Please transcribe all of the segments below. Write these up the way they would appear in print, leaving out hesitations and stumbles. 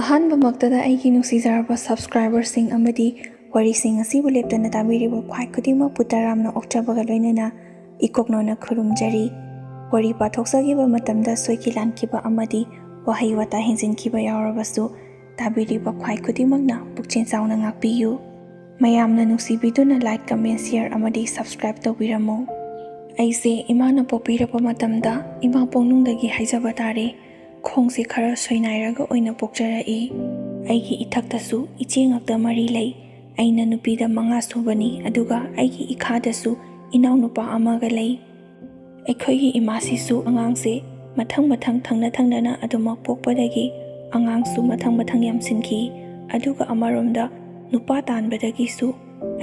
ꯑꯍꯥꯟꯕꯃꯛꯇꯗ ꯑꯩꯒꯤ ꯅꯨꯡꯁꯤꯖꯔꯕ ꯁꯕꯁꯀ꯭ꯔꯥꯏꯕꯔꯁꯤꯡ ꯑꯃꯗꯤ ꯋꯥꯔꯤꯁꯤꯡ ꯑꯁꯤꯕꯨ ꯂꯦꯞꯇꯅ ꯇꯥꯕꯤꯔꯤꯕ ꯈ꯭ꯋꯥꯏ ꯈꯨꯗꯤꯡꯃꯛꯄꯨ ꯇꯔꯥꯝꯅ ꯑꯣꯛꯆꯕꯒ ꯂꯣꯏꯅꯅ ꯏꯀꯣꯛꯅꯣꯅ ꯈꯨꯔꯨꯝꯖꯔꯤ꯫ ꯋꯥꯔꯤ ꯄꯥꯊꯣꯛꯆꯈꯤꯕ ꯃꯇꯝꯗ ꯁꯣꯏꯈꯤ ꯂꯥꯟꯈꯤꯕ ꯑꯃꯗꯤ ꯋꯥꯍꯩ ꯋꯥꯇꯥ ꯍꯦꯟꯖꯤꯟꯈꯤꯕ ꯌꯥꯎꯔꯕꯁꯨ ꯇꯥꯕꯤꯔꯤꯕ ꯈ꯭ꯋꯥꯏ ꯈꯨꯗꯤꯡꯃꯛꯅ ꯄꯨꯛꯆꯦꯜ ꯆꯥꯎꯅ ꯉꯥꯛꯄꯤꯌꯨ꯫ ꯃꯌꯥꯝꯅ ꯅꯨꯡꯁꯤꯕꯤꯗꯨꯅ ꯂꯥꯏꯛ, ꯀꯃꯦꯟ, ꯁꯤꯌꯔ ꯑꯃꯗꯤ ꯁꯕꯁꯀ꯭ꯔꯥꯏꯕ ꯇꯧꯕꯤꯔꯝꯃꯨ꯫ ꯑꯩꯁꯦ ꯏꯃꯥꯅ ꯄꯣꯛꯄꯤꯔꯛꯄ ꯃꯇꯝꯗ ꯏꯃꯥ ꯄꯣꯛꯅꯨꯡꯗꯒꯤ ꯍꯥꯏꯖꯕ ꯇꯥꯔꯦ, ꯈꯣꯡꯁꯦ ꯈꯔ ꯁꯣꯏꯅꯥꯏꯔꯒ ꯑꯣꯏꯅ ꯄꯣꯛꯆꯔꯛꯏ꯫ ꯑꯩꯒꯤ ꯏꯊꯛꯇꯁꯨ ꯏꯆꯦ ꯉꯥꯛꯇ 4 ꯂꯩ꯫ ꯑꯩꯅ ꯅꯨꯄꯤꯗ 5 ꯁꯨꯕꯅꯤ, ꯑꯗꯨꯒ ꯑꯩꯒꯤ ꯏꯈꯥꯗꯁꯨ ꯏꯅꯥꯎꯅꯨꯄꯥ ꯑꯃꯒ ꯂꯩ꯫ ꯑꯩꯈꯣꯏꯒꯤ ꯏꯃꯥꯁꯤꯁꯨ ꯑꯉꯥꯡꯁꯦ ꯃꯊꯪ ꯊꯪꯅ ꯑꯗꯨꯃꯛ ꯄꯣꯛꯄꯗꯒꯤ ꯑꯉꯥꯡꯁꯨ ꯃꯊꯪ ꯌꯥꯝꯁꯤꯟꯈꯤ꯫ ꯑꯗꯨꯒ ꯑꯃꯔꯣꯝꯗ ꯅꯨꯄꯥ ꯇꯥꯟꯕꯗꯒꯤꯁꯨ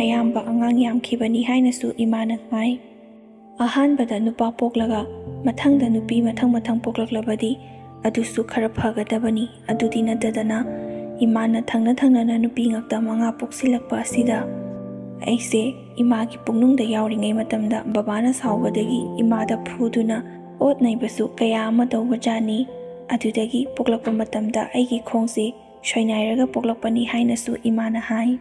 ꯑꯌꯥꯝꯕ ꯑꯉꯥꯡ ꯌꯥꯝꯈꯤꯕꯅꯤ ꯍꯥꯏꯅꯁꯨ ꯏꯃꯥꯅ ꯍꯥꯏ꯫ ꯑꯍꯥꯟꯕꯗ ꯅꯨꯄꯥ ꯄꯣꯛꯂꯒ ꯃꯊꯪꯗ ꯅꯨꯄꯤ ꯃꯊꯪ ꯄꯣꯛꯂꯛꯂꯕꯗꯤ ꯑꯗꯨꯁꯨ ꯈꯔ ꯐꯒꯗꯕꯅꯤ꯫ ꯑꯗꯨꯗꯤ ꯅꯠꯇꯗꯅ ꯏꯃꯥꯅ ꯊꯪꯅ ꯅꯨꯄꯤ ꯉꯥꯛꯇ 5 ꯄꯣꯛꯁꯤꯜꯂꯛꯄ ꯑꯁꯤꯗ ꯑꯩꯁꯦ ꯏꯃꯥꯒꯤ ꯄꯨꯛꯅꯨꯡꯗ ꯌꯥꯎꯔꯤꯉꯩ ꯃꯇꯝꯗ ꯕꯕꯥꯅ ꯁꯥꯎꯕꯗꯒꯤ ꯏꯃꯥꯗ ꯐꯨꯗꯨꯅ ꯑꯣꯠ ꯅꯩꯕꯁꯨ ꯀꯌా ꯑꯃ ꯇꯧꯕꯖꯥꯠꯅꯤ꯫ ꯑꯗꯨꯗꯒꯤ ꯄꯣꯛꯂꯛꯄ ꯃꯇꯝꯗ ꯑꯩꯒꯤ ꯈꯣꯡꯁꯦ ꯁꯣꯏꯅꯥꯏꯔꯒ ꯄꯣꯛꯂꯛꯄꯅꯤ ꯍꯥꯏꯅꯁꯨ ꯏꯃꯥꯅ ꯍꯥꯏ꯫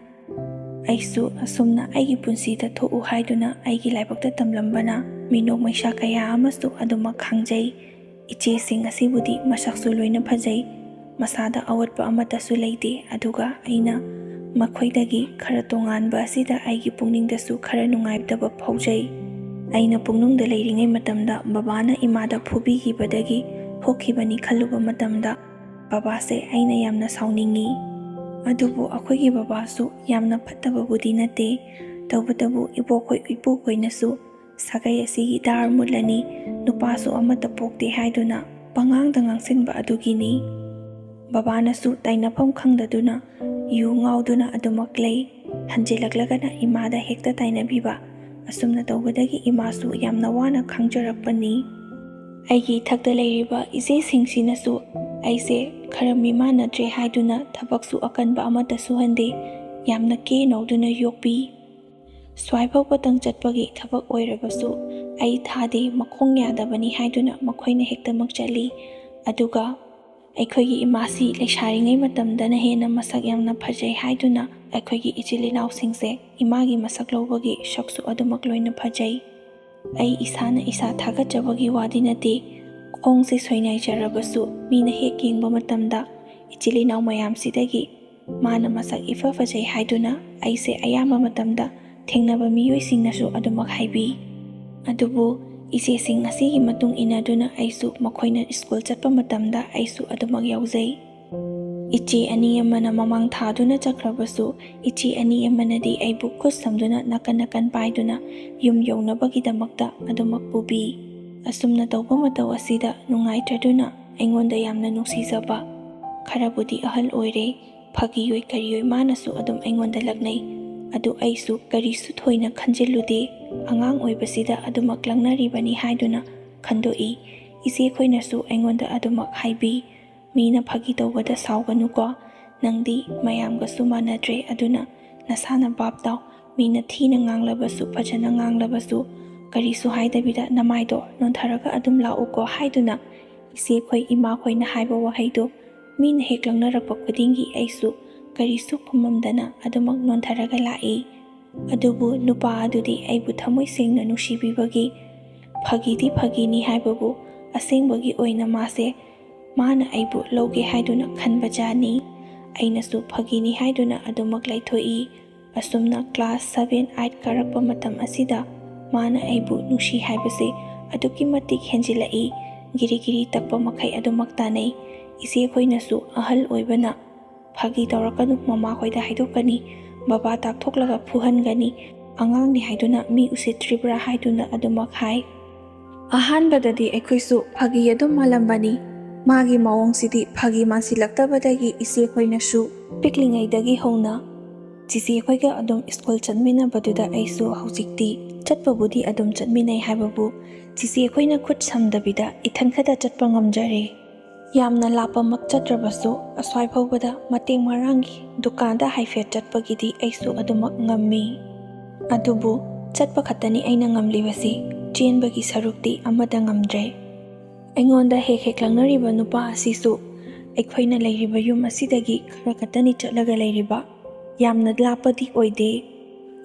ꯑꯩꯁꯨ ꯑꯁꯨꯝꯅ ꯑꯩꯒꯤ ꯄꯨꯟꯁꯤꯗ ꯊꯣꯛꯎ ꯍꯥꯏꯗꯨꯅ ꯑꯩꯒꯤ ꯂꯥꯏꯕꯛꯇ ꯇꯝꯂꯝꯕꯅ ꯃꯤꯅꯣꯛ ꯃꯩꯁꯥ ꯀꯌꯥ ꯑꯃꯁꯨ ꯑꯗꯨꯃꯛ ꯈꯪꯖꯩ꯫ ꯏꯆꯦꯁꯤꯡ ꯑꯁꯤꯕꯨꯗꯤ ꯃꯁꯛꯁꯨ ꯂꯣꯏꯅ ꯐꯖꯩ, ꯃꯁꯥꯗ ꯑꯋꯠꯄ ꯑꯃꯠꯇꯁꯨ ꯂꯩꯇꯦ꯫ ꯑꯗꯨꯒ ꯑꯩꯅ ꯃꯈꯣꯏꯗꯒꯤ ꯈꯔ ꯇꯣꯉꯥꯟꯕ ꯑꯁꯤꯗ ꯑꯩꯒꯤ ꯄꯨꯛꯅꯤꯡꯗꯁꯨ ꯈꯔ ꯅꯨꯡꯉꯥꯏꯇꯕ ꯐꯥꯎꯖꯩ꯫ ꯑꯩꯅ ꯄꯨꯛꯅꯨꯡꯗ ꯂꯩꯔꯤꯉꯩ ꯃꯇꯝꯗ ꯕꯕꯥꯅ ꯏꯃꯥꯗ ꯐꯨꯕꯤꯈꯤꯕꯗꯒꯤ ꯊꯣꯛꯈꯤꯕꯅꯤ ꯈꯜꯂꯨꯕ ꯃꯇꯝꯗ ꯕꯕꯥꯁꯦ ꯑꯩꯅ ꯌꯥꯝꯅ ꯁꯥꯎꯅꯤꯡꯉꯤ꯫ ꯑꯗꯨꯕꯨ ꯑꯩꯈꯣꯏꯒꯤ ꯕꯕꯥꯁꯨ ꯌꯥꯝꯅ ꯐꯠꯇꯕꯕꯨꯗꯤ ꯅꯠꯇꯦ꯫ ꯇꯧꯕꯇꯕꯨ ꯏꯕꯣꯛꯈꯣꯏ ꯏꯄꯨꯈꯣꯏꯅꯁꯨ ꯁꯥꯒꯩ ꯑꯁꯤꯒꯤ ꯗꯥꯔ ꯃꯨꯠꯂꯅꯤ, ꯅꯨꯄꯥꯁꯨ ꯑꯃꯠꯇ ꯄꯣꯛꯇꯦ ꯍꯥꯏꯗꯨꯅ ꯄꯉꯥꯡꯗ ꯉꯥꯡꯁꯤꯟꯕ ꯑꯗꯨꯒꯤꯅꯤ꯫ ꯕꯕꯥꯅꯁꯨ ꯇꯥꯏꯅꯐꯝ ꯈꯪꯗꯗꯨꯅ ꯌꯨ ꯉꯥꯎꯗꯨꯅ ꯑꯗꯨꯃꯛ ꯂꯩ꯫ ꯍꯟꯖꯤꯜꯂꯛꯂꯒꯅ ꯏꯃꯥꯗ ꯍꯦꯛꯇ ꯇꯥꯏꯅꯕꯤꯕ꯫ ꯑꯁꯨꯝꯅ ꯇꯧꯕꯗꯒꯤ ꯏꯃꯥꯁꯨ ꯌꯥꯝꯅ ꯋꯥꯅ ꯈꯪꯖꯔꯛꯄꯅꯤ꯫ ꯑꯩꯒꯤ ꯏꯊꯛꯇ ꯂꯩꯔꯤꯕ ꯏꯆꯦꯁꯤꯡꯁꯤꯅꯁꯨ ꯑꯩꯁꯦ ꯈꯔ ꯃꯤꯃꯥꯟꯅꯗ꯭ꯔꯦ ꯍꯥꯏꯗꯨꯅ ꯊꯕꯛꯁꯨ ꯑꯀꯟꯕ ꯑꯃꯠꯇ ꯁꯨꯍꯟꯗꯦ, ꯌꯥꯝꯅ ꯀꯦ ꯅꯧꯗꯨꯅ ꯌꯣꯛꯄꯤ꯫ ꯁ꯭ꯋꯥꯏꯐꯥꯎꯕꯇꯪ ꯆꯠꯄꯒꯤ ꯊꯕꯛ ꯑꯣꯏꯔꯕꯁꯨ ꯑꯩ ꯊꯥꯗꯦ, ꯃꯈꯣꯡ ꯌꯥꯗꯕꯅꯤ ꯍꯥꯏꯗꯨꯅ ꯃꯈꯣꯏꯅ ꯍꯦꯛꯇꯃꯛ ꯆꯠꯂꯤ꯫ ꯑꯗꯨꯒ ꯑꯩꯈꯣꯏꯒꯤ ꯏꯃꯥꯁꯤ ꯂꯩꯁꯥꯔꯤꯉꯩ ꯃꯇꯝꯗꯅ ꯍꯦꯟꯅ ꯃꯁꯛ ꯌꯥꯝꯅ ꯐꯖꯩ ꯍꯥꯏꯗꯨꯅ ꯑꯩꯈꯣꯏꯒꯤ ꯏꯆꯤꯜ ꯏꯅꯥꯎꯁꯤꯡꯁꯦ ꯏꯃꯥꯒꯤ ꯃꯁꯛ ꯂꯧꯕꯒꯤ ꯁꯛꯁꯨ ꯑꯗꯨꯃꯛ ꯂꯣꯏꯅ ꯐꯖꯩ꯫ ꯑꯩ ꯏꯁꯥꯅ ꯏꯁꯥ ꯊꯥꯒꯠꯆꯕꯒꯤ ꯋꯥꯗꯤ ꯅꯠꯇꯦ꯫ ꯈꯣꯡꯁꯦ ꯁꯣꯏꯅꯥꯏꯖꯔꯕꯁꯨ ꯃꯤꯅ ꯍꯦꯛ ꯌꯦꯡꯕ ꯃꯇꯝꯗ ꯏꯆꯤꯜ ꯏꯅꯥꯎ ꯃꯌꯥꯝꯁꯤꯗꯒꯤ ꯃꯥꯅ ꯃꯁꯛ ꯏꯐ ꯐꯖꯩ ꯍꯥꯏꯗꯨꯅ ꯑꯩꯁꯦ ꯑꯌꯥꯝꯕ ꯃꯇꯝꯗ ꯊꯦꯡꯅꯕ ꯃꯤꯑꯣꯏꯁꯤꯡꯅꯁꯨ ꯑꯗꯨꯃꯛ ꯍꯥꯏꯕꯤ꯫ ꯑꯗꯨꯕు ꯏꯆꯦꯁꯤꯡ ꯑꯁꯤꯒꯤ ꯃꯇꯨꯡ ꯏꯟꯅꯗꯨꯅ ꯑꯩꯁꯨ ꯃꯈꯣꯏꯅ ꯁ꯭ꯀꯨꯜ ꯆꯠꯄ ꯃꯇꯝꯗ ꯑꯩꯁꯨ ꯑꯗꯨꯃꯛ ꯌꯥꯎꯖꯩ꯫ ꯏꯆꯦ 2 ꯑꯃꯅ ꯃꯃꯥꯡ ꯊꯥꯗꯨꯅ ꯆꯠꯈ꯭ꯔꯕꯁꯨ ꯏꯆꯦ 2 ꯑꯃꯅꯗꯤ ꯑꯩꯕꯨ ꯈꯨꯠ ꯁꯝꯗꯨꯅ ꯅꯥꯀꯟ ꯄꯥꯏꯗꯨꯅ ꯌꯨꯝ ꯌꯧꯅꯕꯒꯤꯗꯃꯛꯇ ꯑꯗꯨꯃꯛ ꯄꯨꯕꯤ꯫ ꯑꯁꯨꯝꯅ ꯇꯧꯕ ꯃꯇꯧ ꯑꯁꯤꯗ ꯅꯨꯡꯉꯥꯏꯇ꯭ꯔꯗꯨꯅ ꯑꯩꯉꯣꯟꯗ ꯌꯥꯝꯅ ꯅꯨꯡꯁꯤꯖꯕ ꯈꯔꯕꯨꯗꯤ ꯑꯍꯜ ꯑꯣꯏꯔꯦ, ꯐꯥꯒꯤꯌꯣꯏ ꯀꯔꯤꯌꯣꯏ ꯃꯥꯅꯁꯨ ꯑꯗꯨꯝ ꯑꯩꯉꯣꯟꯗ ꯂꯛꯅꯩ꯫ ꯑꯗꯨ ꯑꯩꯁꯨ ꯀꯔꯤꯁꯨ ꯊꯣꯏꯅ ꯈꯟꯖꯤꯜꯂꯨꯗꯦ, ꯑꯉꯥꯡ ꯑꯣꯏꯕꯁꯤꯗ ꯑꯗꯨꯃꯛ ꯂꯛꯅꯔꯤꯕꯅꯤ ꯍꯥꯏꯗꯨꯅ ꯈꯟꯗꯣꯛꯏ꯫ ꯏꯆꯦꯈꯣꯏꯅꯁꯨ ꯑꯩꯉꯣꯟꯗ ꯑꯗꯨꯃꯛ ꯍꯥꯏꯕꯤ, ꯃꯤꯅ ꯐꯥꯒꯤ ꯇꯧꯕꯗ ꯁꯥꯎꯒꯅꯨꯀꯣ, ꯅꯪꯗꯤ ꯃꯌꯥꯝꯒꯁꯨ ꯃꯥꯟꯅꯗ꯭ꯔꯦ, ꯑꯗꯨꯅ ꯅꯁꯥꯅ ꯚꯥꯞ ꯇꯥꯎ, ꯃꯤꯅ ꯊꯤꯅ ꯉꯥꯡꯂꯕꯁꯨ ꯐꯖꯅ ꯉꯥꯡꯂꯕꯁꯨ ꯀꯔꯤꯁꯨ ꯍꯥꯏꯗꯕꯤꯗ ꯅꯃꯥꯏꯗꯣ ꯅꯣꯟꯊꯔꯒ ꯑꯗꯨꯝ ꯂꯥꯛꯎꯀꯣ ꯍꯥꯏꯗꯨꯅ ꯏꯆꯦꯈꯣꯏ ꯏꯃꯥꯈꯣꯏꯅ ꯍꯥꯏꯕ ꯋꯥꯍꯩꯗꯣ ꯃꯤꯅ ꯍꯦꯛ ꯂꯛꯅꯔꯛꯄ ꯈꯨꯗꯤꯡꯒꯤ ꯑꯩꯁꯨ ꯀꯔꯤꯁꯨ ꯈꯨꯝꯃꯝꯗꯅ ꯑꯗꯨꯃꯛ ꯅꯣꯟꯊꯔꯒ ꯂꯥꯛꯏ꯫ ꯑꯗꯨꯕꯨ ꯅꯨꯄꯥ ꯑꯗꯨꯗꯤ ꯑꯩꯕꯨ ꯊꯃꯣꯏ ꯁꯦꯡꯅ ꯅꯨꯡꯁꯤꯕꯤꯕꯒꯤ ꯐꯥꯒꯤꯗꯤ ꯐꯥꯒꯤꯅꯤ ꯍꯥꯏꯕꯕꯨ ꯑꯁꯦꯡꯕꯒꯤ ꯑꯣꯏꯅ ꯃꯥꯅ ꯑꯩꯕꯨ ꯂꯧꯒꯦ ꯍꯥꯏꯗꯨꯅ ꯈꯟꯕꯖꯥꯠꯅꯤ꯫ ꯑꯩꯅꯁꯨ ꯐꯥꯒꯤꯅꯤ ꯍꯥꯏꯗꯨꯅ ꯑꯗꯨꯃꯛ ꯂꯩꯊꯣꯛꯏ꯫ ꯑꯁꯨꯝꯅ ꯀ꯭ꯂꯥꯁ 7-8 ꯀꯥꯔꯛꯄ ꯃꯇꯝ ꯑꯁꯤꯗ ꯃꯥꯅ ꯑꯩꯕు ꯅꯨꯡꯁꯤ ꯍꯥꯏꯕꯁꯦ ꯑꯗꯨꯛꯀꯤ ꯃꯇꯤꯛ ꯍꯦꯟꯖꯤꯜꯂꯛꯏ꯫ ꯒꯤꯔꯤ ꯇꯛꯄ ꯃꯈꯩ ꯑꯗꯨꯃꯛ ꯇꯥꯟꯅꯩ꯫ ꯏꯆꯦꯈꯣꯏꯅꯁꯨ ꯑꯍꯜ ꯑꯣꯏꯕꯅ ꯐꯥꯒꯤ ꯇꯧꯔꯛꯀꯅꯨ, ꯃꯃꯥꯈꯣꯏꯗ ꯍꯥꯏꯗꯣꯛꯀꯅꯤ, ꯕꯕꯥ ꯇꯥꯛꯊꯣꯛꯂꯒ ꯐꯨꯍꯟꯒꯅꯤ, ꯑꯉꯥꯡꯅꯤ ꯍꯥꯏꯗꯨꯅ ꯃꯤ ꯎꯁꯤꯠꯇ꯭ꯔꯤꯕ꯭ꯔꯥ ꯍꯥꯏꯗꯨꯅ ꯑꯗꯨꯃꯛ ꯍꯥꯏ꯫ ꯑꯍꯥꯟꯕꯗꯗꯤ ꯑꯩꯈꯣꯏꯁꯨ ꯐꯥꯒꯤ ꯑꯗꯨꯝ ꯃꯥꯜꯂꯝꯕꯅꯤ꯫ ꯃꯥꯒꯤ ꯃꯑꯣꯡꯁꯤꯗꯤ ꯐꯥꯒꯤ ꯃꯥꯟꯁꯤꯜꯂꯛꯇꯕꯗꯒꯤ ꯏꯆꯦꯈꯣꯏꯅꯁꯨ ꯄꯤꯛꯂꯤꯉꯩꯗꯒꯤ ꯍꯧꯅ ꯆꯤꯆꯦꯈꯣꯏꯒ ꯑꯗꯨꯝ ꯁ꯭ꯀꯨꯜ ꯆꯠꯃꯤꯟꯅꯕꯗꯨꯗ ꯑꯩꯁꯨ ꯍꯧꯖꯤꯛꯇꯤ ꯆꯠꯄꯕꯨꯗꯤ ꯑꯗꯨꯝ ꯆꯠꯃꯤꯟꯅꯩ ꯍꯥꯏꯕꯕꯨ ꯆꯤꯆꯦꯈꯣꯏꯅ ꯈꯨꯠ ꯁꯝꯗꯕꯤꯗ ꯏꯊꯟ ꯈꯛꯇ ꯆꯠꯄ ꯉꯝꯖꯔꯦ꯫ ꯌꯥꯝꯅ ꯂꯥꯞꯄꯃꯛ ꯆꯠꯇ꯭ꯔꯕꯁꯨ ꯑꯁ꯭ꯋꯥꯏ ꯐꯥꯎꯕꯗ ꯃꯇꯦꯡ ꯃꯔꯥꯡꯒꯤ ꯗꯨꯀꯥꯟꯗ ꯍꯥꯏꯐꯦꯠ ꯆꯠꯄꯒꯤꯗꯤ ꯑꯩꯁꯨ ꯑꯗꯨꯃꯛ ꯉꯝꯃꯤ꯫ ꯑꯗꯨꯕꯨ ꯆꯠꯄ ꯈꯛꯇꯅꯤ ꯑꯩꯅ ꯉꯝꯂꯤꯕꯁꯤ, ꯆꯦꯟꯕꯒꯤ ꯁꯔꯨꯛꯇꯤ ꯑꯃꯠꯇ ꯉꯝꯗ꯭ꯔꯦ꯫ ꯑꯩꯉꯣꯟꯗ ꯍꯦꯛ ꯂꯛꯅꯔꯤꯕ ꯅꯨꯄꯥ ꯑꯁꯤꯁꯨ ꯑꯩꯈꯣꯏꯅ ꯂꯩꯔꯤꯕ ꯌꯨꯝ ꯑꯁꯤꯗꯒꯤ ꯈꯔ ꯈꯛꯇꯅꯤ ꯆꯠꯂꯒ ꯂꯩꯔꯤꯕ, ꯌꯥꯝꯅ ꯂꯥꯞꯄꯗꯤ ꯑꯣꯏꯗꯦ꯫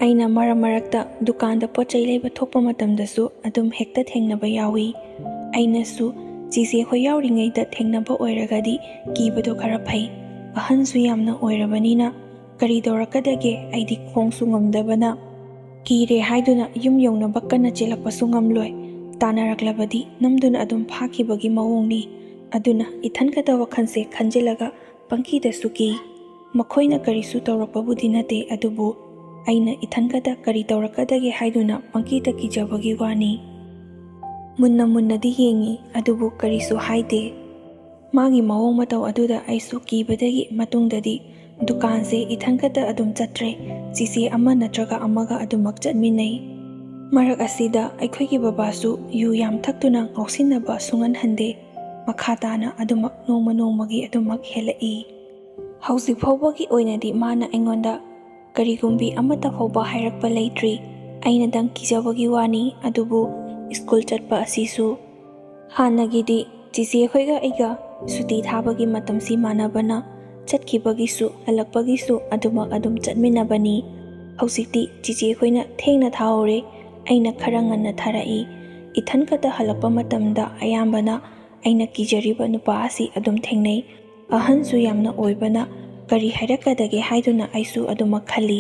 ꯑꯩꯅ ꯃꯔꯛ ꯃꯔꯛꯇ ꯗꯨꯀꯥꯟꯗ ꯄꯣꯠꯆꯩ ꯂꯩꯕ ꯊꯣꯛꯄ ꯃꯇꯝꯗꯁꯨ ꯑꯗꯨꯝ ꯍꯦꯛꯇ ꯊꯦꯡꯅꯕ ꯌꯥꯎꯏ꯫ ꯑꯩꯅꯁꯨ ꯆꯤꯆꯦ ꯍꯣꯏ ꯌꯥꯎꯔꯤꯉꯩꯗ ꯊꯦꯡꯅꯕ ꯑꯣꯏꯔꯒꯗꯤ ꯀꯤꯕꯗꯣ ꯈꯔ ꯐꯩ, ꯑꯍꯟꯁꯨ ꯌꯥꯝꯅ ꯑꯣꯏꯔꯕꯅꯤꯅ ꯀꯔꯤ ꯇꯧꯔꯛꯀꯗꯒꯦ ꯑꯩꯗꯤ ꯈꯣꯡꯁꯨ ꯉꯝꯗꯕꯅ ꯀꯤꯔꯦ ꯍꯥꯏꯗꯨꯅ ꯌꯨꯝ ꯌꯧꯅꯕ ꯀꯟꯅ ꯆꯦꯜꯂꯛꯄꯁꯨ ꯉꯝꯂꯣꯏ, ꯇꯥꯟꯅꯔꯛꯂꯕꯗꯤ ꯅꯝꯗꯨꯅ ꯑꯗꯨꯝ ꯐꯥꯈꯤꯕꯒꯤ ꯃꯑꯣꯡꯅꯤ꯫ ꯑꯗꯨꯅ ꯏꯊꯟꯈꯇ ꯋꯥꯈꯜꯁꯦ ꯈꯟꯖꯤꯜꯂꯒ ꯄꯪꯀꯤꯗꯁꯨ ꯀꯤ꯫ ꯃꯈꯣꯏꯅ ꯀꯔꯤꯁꯨ ꯇꯧꯔꯛꯄꯕꯨꯗꯤ ꯅꯠꯇꯦ, ꯑꯗꯨꯕꯨ ꯑꯩꯅ ꯏꯊꯟꯈꯇ ꯀꯔꯤ ꯇꯧꯔꯛꯀꯗꯒꯦ ꯍꯥꯏꯗꯨꯅ ꯄꯪꯀꯤꯗ ꯀꯤꯖꯕꯒꯤ ꯋꯥꯅꯤ꯫ ꯃꯨꯟꯅ ꯃꯨꯟꯅꯗꯤ ꯌꯦꯡꯉꯤ, ꯑꯗꯨꯕꯨ ꯀꯔꯤꯁꯨ ꯍꯥꯏꯗꯦ꯫ ꯃꯥꯒꯤ ꯃꯑꯣꯡ ꯃꯇꯧ ꯑꯗꯨꯗ ꯑꯩꯁꯨ ꯀꯤꯕꯗꯒꯤ ꯃꯇꯨꯡꯗꯗꯤ ꯗꯨꯀꯥꯟꯁꯦ ꯏꯊꯟꯈꯇ ꯑꯗꯨꯝ ꯆꯠꯇ꯭ꯔꯦ, ꯆꯤꯆꯦ ꯑꯃ ꯅꯠꯇ꯭ꯔꯒ ꯑꯃꯒ ꯑꯗꯨꯃꯛ ꯆꯠꯃꯤꯟꯅꯩ꯫ ꯃꯔꯛ ꯑꯁꯤꯗ ꯑꯩꯈꯣꯏꯒꯤ ꯕꯕꯥꯁꯨ ꯌꯨ ꯌꯥꯝ ꯊꯛꯇꯨꯅ ꯉꯥꯎꯁꯤꯟꯅꯕ ꯁꯨꯡꯍꯟꯍꯟꯗꯦ, ꯃꯈꯥ ꯇꯥꯅ ꯑꯗꯨꯃꯛ ꯅꯣꯡꯃ ꯅꯣꯡꯃꯒꯤ ꯑꯗꯨꯃꯛ ꯍꯦꯜꯂꯛꯏ꯫ ꯍꯧꯖꯤꯛ ꯐꯥꯎꯕꯒꯤ ꯑꯣꯏꯅꯗꯤ ꯃꯥꯅ ꯑꯩꯉꯣꯟꯗ ꯀꯔꯤꯒꯨꯝꯕꯤ ꯑꯃꯠꯇ ꯐꯥꯎꯕ ꯍꯥꯏꯔꯛꯄ ꯂꯩꯇ꯭ꯔꯤ, ꯑꯩꯅꯗꯪ ꯀꯤꯖꯕꯒꯤ ꯋꯥꯅꯤ꯫ ꯑꯗꯨꯕꯨ ꯁ꯭ꯀꯨꯜ ꯆꯠꯄ ꯑꯁꯤꯁꯨ ꯍꯥꯟꯅꯒꯤꯗꯤ ꯆꯤꯆꯦ ꯈꯣꯏꯒ ꯑꯩꯒ ꯁꯨꯇꯤ ꯊꯥꯕꯒꯤ ꯃꯇꯝꯁꯤ ꯃꯥꯟꯅꯕꯅ ꯆꯠꯈꯤꯕꯒꯤꯁꯨ ꯍꯜꯂꯛꯄꯒꯤꯁꯨ ꯑꯗꯨꯃꯛ ꯑꯗꯨꯝ ꯆꯠꯃꯤꯟꯅꯕꯅꯤ꯫ ꯍꯧꯖꯤꯛꯇꯤ ꯆꯤꯆꯦ ꯈꯣꯏꯅ ꯊꯦꯡꯅ ꯊꯥꯍꯧꯔꯦ, ꯑꯩꯅ ꯈꯔ ꯉꯟꯅ ꯊꯥꯔꯛꯏ꯫ ꯏꯊꯟꯈꯇ ꯍꯜꯂꯛꯄ ꯃꯇꯝꯗ ꯑꯌꯥꯝꯕꯅ ꯑꯩꯅ ꯀꯤꯖꯔꯤꯕ ꯅꯨꯄꯥ ꯑꯁꯤ ꯑꯗꯨꯝ ꯊꯦꯡꯅꯩ, ꯑꯍꯟꯁꯨ ꯌꯥꯝꯅ ꯑꯣꯏꯕꯅ ꯀꯔꯤ ꯍꯥꯏꯔꯛꯀꯗꯒꯦ ꯍꯥꯏꯗꯨꯅ ꯑꯩꯁꯨ ꯑꯗꯨꯃꯛ ꯈꯜꯂꯤ꯫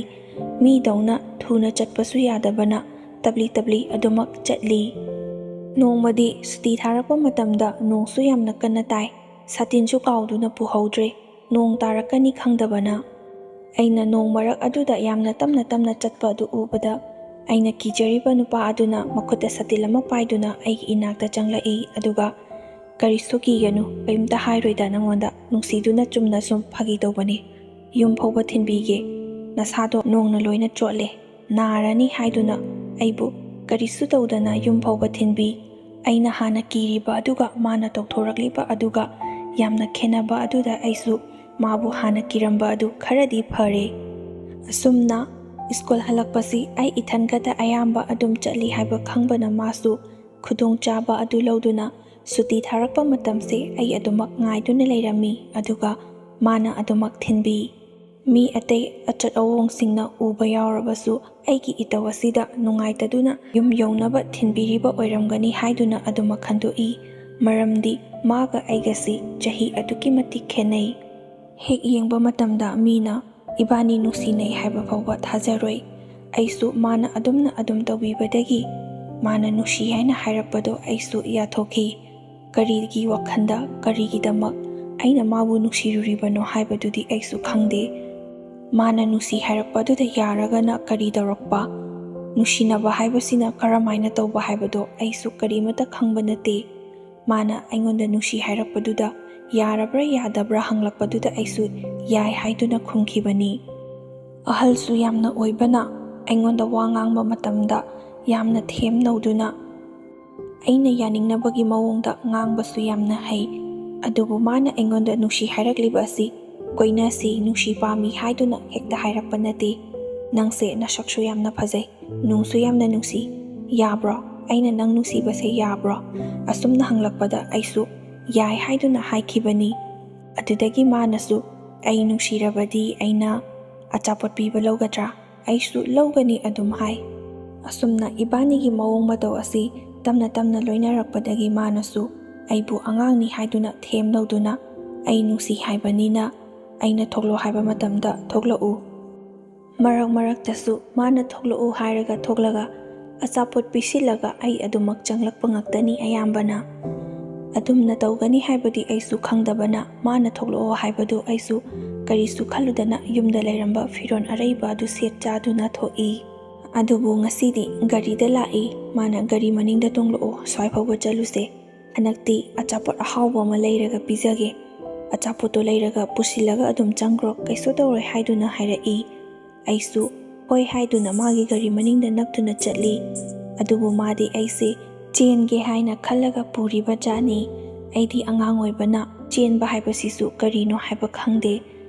ꯃꯤꯗꯧꯅ ꯊꯨꯅ ꯆꯠꯄꯁꯨ ꯌꯥꯗꯕꯅ ꯇꯞꯂꯤ ꯇꯞꯂꯤ ꯑꯗꯨꯃꯛ ꯆꯠꯂꯤ꯫ ꯅꯣꯡꯃꯗꯤ ꯁꯨꯇꯤ ꯊꯥꯔꯛꯄ ꯃꯇꯝꯗ ꯅꯣꯡꯁꯨ ꯌꯥꯝꯅ ꯀꯟꯅ ꯇꯥꯏ, ꯁꯥꯇꯤꯟꯁꯨ ꯀꯥꯎꯗꯨꯅ ꯄꯨꯍꯧꯗ꯭ꯔꯦ, ꯅꯣꯡ ꯇꯥꯔꯛꯀꯅꯤ ꯈꯪꯗꯕꯅ꯫ ꯑꯩꯅ ꯅꯣꯡ ꯃꯔꯛ ꯑꯗꯨꯗ ꯌꯥꯝꯅ ꯇꯞꯅ ꯇꯞꯅ ꯆꯠꯄ ꯑꯗꯨ ꯎꯕꯗ ꯑꯩꯅ ꯀꯤꯖꯔꯤꯕ ꯅꯨꯄꯥ ꯑꯗꯨꯅ ꯃꯈꯨꯠꯇ ꯁꯥꯇꯤꯟ ꯑꯃ ꯄꯥꯏꯗꯨꯅ ꯑꯩꯒꯤ ꯏꯅꯥꯛꯇ ꯆꯪꯂꯛꯏ, ꯑꯗꯨꯒ "ꯀꯔꯤꯁꯨ ꯀꯤꯒꯅꯨ, ꯀꯔꯤꯝꯇ ꯍꯥꯏꯔꯣꯏꯗ ꯅꯪꯉꯣꯟꯗ, ꯅꯨꯡꯁꯤꯗꯨꯅ ꯆꯨꯝꯅ ꯁꯨꯝ ꯐꯥꯒꯤ ꯇꯧꯕꯅꯤ, ꯌꯨꯝ ꯐꯥꯎꯕ ꯊꯤꯟꯕꯤꯒꯦ, ꯅꯁꯥꯗꯣ ꯅꯣꯡꯅ ꯂꯣꯏꯅ ꯆꯣꯠꯂꯦ, ꯅꯥꯔꯅꯤ" ꯍꯥꯏꯗꯨꯅ ꯑꯩꯕꯨ ꯀꯔꯤꯁꯨ ꯇꯧꯗꯅ ꯌꯨꯝ ꯐꯥꯎꯕ ꯊꯤꯟꯕꯤ꯫ ꯑꯩꯅ ꯍꯥꯟꯅ ꯀꯤꯔꯤꯕ ꯑꯗꯨꯒ ꯃꯥꯅ ꯇꯧꯊꯣꯔꯛꯂꯤꯕ ꯑꯗꯨꯒ ꯌꯥꯝꯅ ꯈꯦꯟꯅꯕ ꯑꯗꯨꯗ ꯑꯩꯁꯨ ꯃꯥꯕꯨ ꯍꯥꯟꯅ ꯀꯤꯔꯝꯕ ꯑꯗꯨ ꯈꯔꯗꯤ ꯐꯔꯦ꯫ ꯑꯁꯨꯝꯅ ꯁ꯭ꯀꯨꯜ ꯍꯜꯂꯛꯄꯁꯤ ꯑꯩ ꯏꯊꯟꯈꯇ ꯑꯌꯥꯝꯕ ꯑꯗꯨꯝ ꯆꯠꯂꯤ ꯍꯥꯏꯕ ꯈꯪꯕꯅ ꯃꯥꯁꯨ ꯈꯨꯗꯣꯡꯆꯥꯕ ꯑꯗꯨ ꯂꯧꯗꯨꯅ ꯁꯨꯇꯤ ꯊꯥꯔꯛꯄ ꯃꯇꯝꯁꯦ ꯑꯩ ꯑꯗꯨꯃꯛ ꯉꯥꯏꯗꯨꯅ ꯂꯩꯔꯝꯃꯤ, ꯑꯗꯨꯒ ꯃꯥꯅ ꯑꯗꯨꯃꯛ ꯊꯤꯟꯕꯤ꯫ ꯃꯤ ꯑꯇꯩ ꯑꯆꯠ ꯑꯋꯣꯡꯁꯤꯡꯅ ꯎꯕ ꯌꯥꯎꯔꯕꯁꯨ ꯑꯩꯒꯤ ꯏꯇꯧ ꯑꯁꯤꯗ ꯅꯨꯡꯉꯥꯏꯇꯗꯨꯅ ꯌꯨꯝ ꯌꯧꯅꯕ ꯊꯤꯟꯕꯤꯔꯤꯕ ꯑꯣꯏꯔꯝꯒꯅꯤ ꯍꯥꯏꯗꯨꯅ ꯑꯗꯨꯃꯛ ꯈꯟꯗꯣꯛꯏ, ꯃꯔꯝꯗꯤ ꯃꯥꯒ ꯑꯩꯒꯁꯤ ꯆꯍꯤ ꯑꯗꯨꯛꯀꯤ ꯃꯇꯤꯛ ꯈꯦꯟꯅꯩ꯫ ꯍꯦꯛ ꯌꯦꯡꯕ ꯃꯇꯝꯗ ꯃꯤꯅ ꯏꯕꯥꯅꯤ ꯅꯨꯡꯁꯤꯅꯩ ꯍꯥꯏꯕ ꯐꯥꯎꯕ ꯊꯥꯖꯔꯣꯏ꯫ ꯑꯩꯁꯨ ꯃꯥꯅ ꯑꯗꯨꯝ ꯇꯧꯕꯤꯕꯗꯒꯤ ꯃꯥꯅ ꯅꯨꯡꯁꯤ ꯍꯥꯏꯅ ꯍꯥꯏꯔꯛꯄꯗꯣ ꯑꯩꯁꯨ ꯌꯥꯊꯣꯛꯈꯤ꯫ ꯀꯔꯤꯒꯤ ꯋꯥꯈꯜꯗ, ꯀꯔꯤꯒꯤꯗꯃꯛ ꯑꯩꯅ ꯃꯥꯕꯨ ꯅꯨꯡꯁꯤꯔꯨꯔꯤꯕꯅꯣ ꯍꯥꯏꯕꯗꯨꯗꯤ ꯑꯩꯁꯨ ꯈꯪꯗꯦ꯫ ꯃꯥꯅ ꯅꯨꯡꯁꯤ ꯍꯥꯏꯔꯛꯄꯗꯨꯗ ꯌꯥꯔꯒꯅ ꯀꯔꯤ ꯇꯧꯔꯛꯄ, ꯅꯨꯡꯁꯤꯅꯕ ꯍꯥꯏꯕꯁꯤꯅ ꯀꯔꯝꯍꯥꯏꯅ ꯇꯧꯕ ꯍꯥꯏꯕꯗꯣ ꯑꯩꯁꯨ ꯀꯔꯤꯃꯠꯇ ꯈꯪꯕ ꯅꯠꯇꯦ꯫ ꯃꯥꯅ ꯑꯩꯉꯣꯟꯗ ꯅꯨꯡꯁꯤ ꯍꯥꯏꯔꯛꯄꯗꯨꯗ ꯌꯥꯔꯕ꯭ꯔꯥ ꯌꯥꯗꯕ꯭ꯔꯥ ꯍꯪꯂꯛꯄꯗꯨꯗ ꯑꯩꯁꯨ ꯌꯥꯏ ꯍꯥꯏꯗꯨꯅ ꯈꯨꯝꯈꯤꯕꯅꯤ꯫ ꯑꯍꯜꯁꯨ ꯌꯥꯝꯅ ꯑꯣꯏꯕꯅ ꯑꯩꯉꯣꯟꯗ ꯋꯥ ꯉꯥꯡꯕ ꯃꯇꯝꯗ ꯌꯥꯝꯅ ꯊꯦꯝ ꯅꯧꯗꯨꯅ ꯑꯩꯅ ꯌꯥꯅꯤꯡꯅꯕꯒꯤ ꯃꯑꯣꯡꯗ ꯉꯥꯡꯕꯁꯨ ꯌꯥꯝꯅ ꯍꯩ꯫ ꯑꯗꯨꯕꯨ ꯃꯥꯅ ꯑꯩꯉꯣꯟꯗ ꯅꯨꯡꯁꯤ ꯍꯥꯏꯔꯛꯂꯤꯕ ꯑꯁꯤ ꯀꯣꯏꯅꯁꯤ, ꯅꯨꯡꯁꯤ ꯄꯥꯝꯃꯤ ꯍꯥꯏꯗꯨꯅ ꯍꯦꯛꯇ ꯍꯥꯏꯔꯛꯄ ꯅꯠꯇꯦ꯫ "ꯅꯪꯁꯦ ꯅꯁꯛꯁꯨ ꯌꯥꯝꯅ ꯐꯖꯩ, ꯅꯨꯡꯁꯨ ꯌꯥꯝꯅ ꯅꯨꯡꯁꯤ, ꯌꯥꯕ꯭ꯔꯣ? ꯑꯩꯅ ꯅꯪ ꯅꯨꯡꯁꯤꯕꯁꯦ ꯌꯥꯕ꯭ꯔꯣ?" ꯑꯁꯨꯝꯅ ꯍꯪꯂꯛꯄꯗ ꯑꯩꯁꯨ ꯌꯥꯏ ꯍꯥꯏꯗꯨꯅ ꯍꯥꯏꯈꯤꯕꯅꯤ꯫ ꯑꯗꯨꯗꯒꯤ ꯃꯥꯅꯁꯨ "ꯑꯩ ꯅꯨꯡꯁꯤꯔꯕꯗꯤ ꯑꯩꯅ ꯑꯆꯥꯄꯣꯠ ꯄꯤꯕ ꯂꯧꯒꯗ꯭ꯔꯥ?" ꯑꯩꯁꯨ "ꯂꯧꯒꯅꯤ" ꯑꯗꯨꯝ ꯍꯥꯏ꯫ ꯑꯁꯨꯝꯅ ꯏꯕꯥꯅꯤꯒꯤ ꯃꯑꯣꯡ ꯃꯇꯧ ꯑꯁꯤ ꯇꯞꯅ ꯇꯞꯅ ꯂꯣꯏꯅꯔꯛꯄꯗꯒꯤ ꯃꯥꯅꯁꯨ ꯑꯩꯕꯨ ꯑꯉꯥꯡꯅꯤ ꯍꯥꯏꯗꯨꯅ ꯊꯦꯝ ꯂꯧꯗꯨꯅ "ꯑꯩ ꯅꯨꯡꯁꯤ ꯍꯥꯏꯕꯅꯤꯅ ꯑꯩꯅ ꯊꯣꯛꯂꯛꯑꯣ ꯍꯥꯏꯕ ꯃꯇꯝꯗ ꯊꯣꯛꯂꯛꯎ." ꯃꯔꯛ ꯃꯔꯛꯇꯁꯨ ꯃꯥꯅ ꯊꯣꯛꯂꯛꯎ ꯍꯥꯏꯔꯒ ꯊꯣꯛꯂꯒ ꯑꯆꯥꯄꯣꯠ ꯄꯤꯁꯤꯜꯂꯒ ꯑꯩ ꯑꯗꯨꯃꯛ ꯆꯪꯂꯛꯄ ꯉꯥꯛꯇꯅꯤ ꯑꯌꯥꯝꯕꯅ꯫ ꯑꯗꯨꯝꯅ ꯇꯧꯒꯅꯤ ꯍꯥꯏꯕꯗꯤ ꯑꯩꯁꯨ ꯈꯪꯗꯕꯅ ꯃꯥꯅ ꯊꯣꯛꯂꯛꯑꯣ ꯍꯥꯏꯕꯗꯨ ꯑꯩꯁꯨ ꯀꯔꯤꯁꯨ ꯈꯜꯂꯨꯗꯅ ꯌꯨꯝꯗ ꯂꯩꯔꯝꯕ ꯐꯤꯔꯣꯜ ꯑꯔꯩꯕ ꯑꯗꯨ ꯁꯦꯠ ꯆꯥꯗꯨꯅ ꯊꯣꯛꯏ꯫ ꯑꯗꯨꯕꯨ ꯉꯁꯤꯗꯤ ꯒꯥꯔꯤꯗ ꯂꯥꯛꯏ, ꯃꯥꯅ "ꯒꯥꯔꯤ ꯃꯅꯤꯡꯗ ꯇꯣꯡꯂꯛꯑꯣ, ꯁ꯭ꯋꯥꯏ ꯐꯥꯎꯕ ꯆꯠꯂꯨꯁꯦ, ꯍꯟꯗꯛꯇꯤ ꯑꯆꯥꯄꯣꯠ ꯑꯍꯥꯎꯕ ꯑꯃ ꯂꯩꯔꯒ ꯄꯤꯖꯒꯦ, ꯑꯆꯥꯄꯣꯠꯇꯣ ꯂꯩꯔꯒ ꯄꯨꯁꯤꯜꯂꯒ ꯑꯗꯨꯝ ꯆꯪꯈ꯭ꯔꯣ, ꯀꯩꯁꯨ ꯇꯧꯔꯣꯏ" ꯍꯥꯏꯗꯨꯅ ꯍꯥꯏꯔꯛꯏ꯫ ꯑꯩꯁꯨ ꯍꯣꯏ ꯍꯥꯏꯗꯨꯅ ꯃꯥꯒꯤ ꯒꯥꯔꯤ ꯃꯅꯤꯡꯗ ꯅꯞꯇꯨꯅ ꯆꯠꯂꯤ꯫ ꯑꯗꯨꯕꯨ ꯃꯥꯗꯤ ꯑꯩꯁꯦ ꯆꯦꯟꯒꯦ ꯍꯥꯏꯅ ꯈꯜꯂꯒ ꯄꯨꯔꯤꯕ ꯖꯥꯠꯅꯤ꯫ ꯑꯩꯗꯤ ꯑꯉꯥꯡ ꯑꯣꯏꯕꯅ ꯆꯦꯟꯕ ꯍꯥꯏꯕꯁꯤꯁꯨ ꯀꯔꯤꯅꯣ ꯍꯥꯏꯕ ꯈꯪꯗꯦ꯫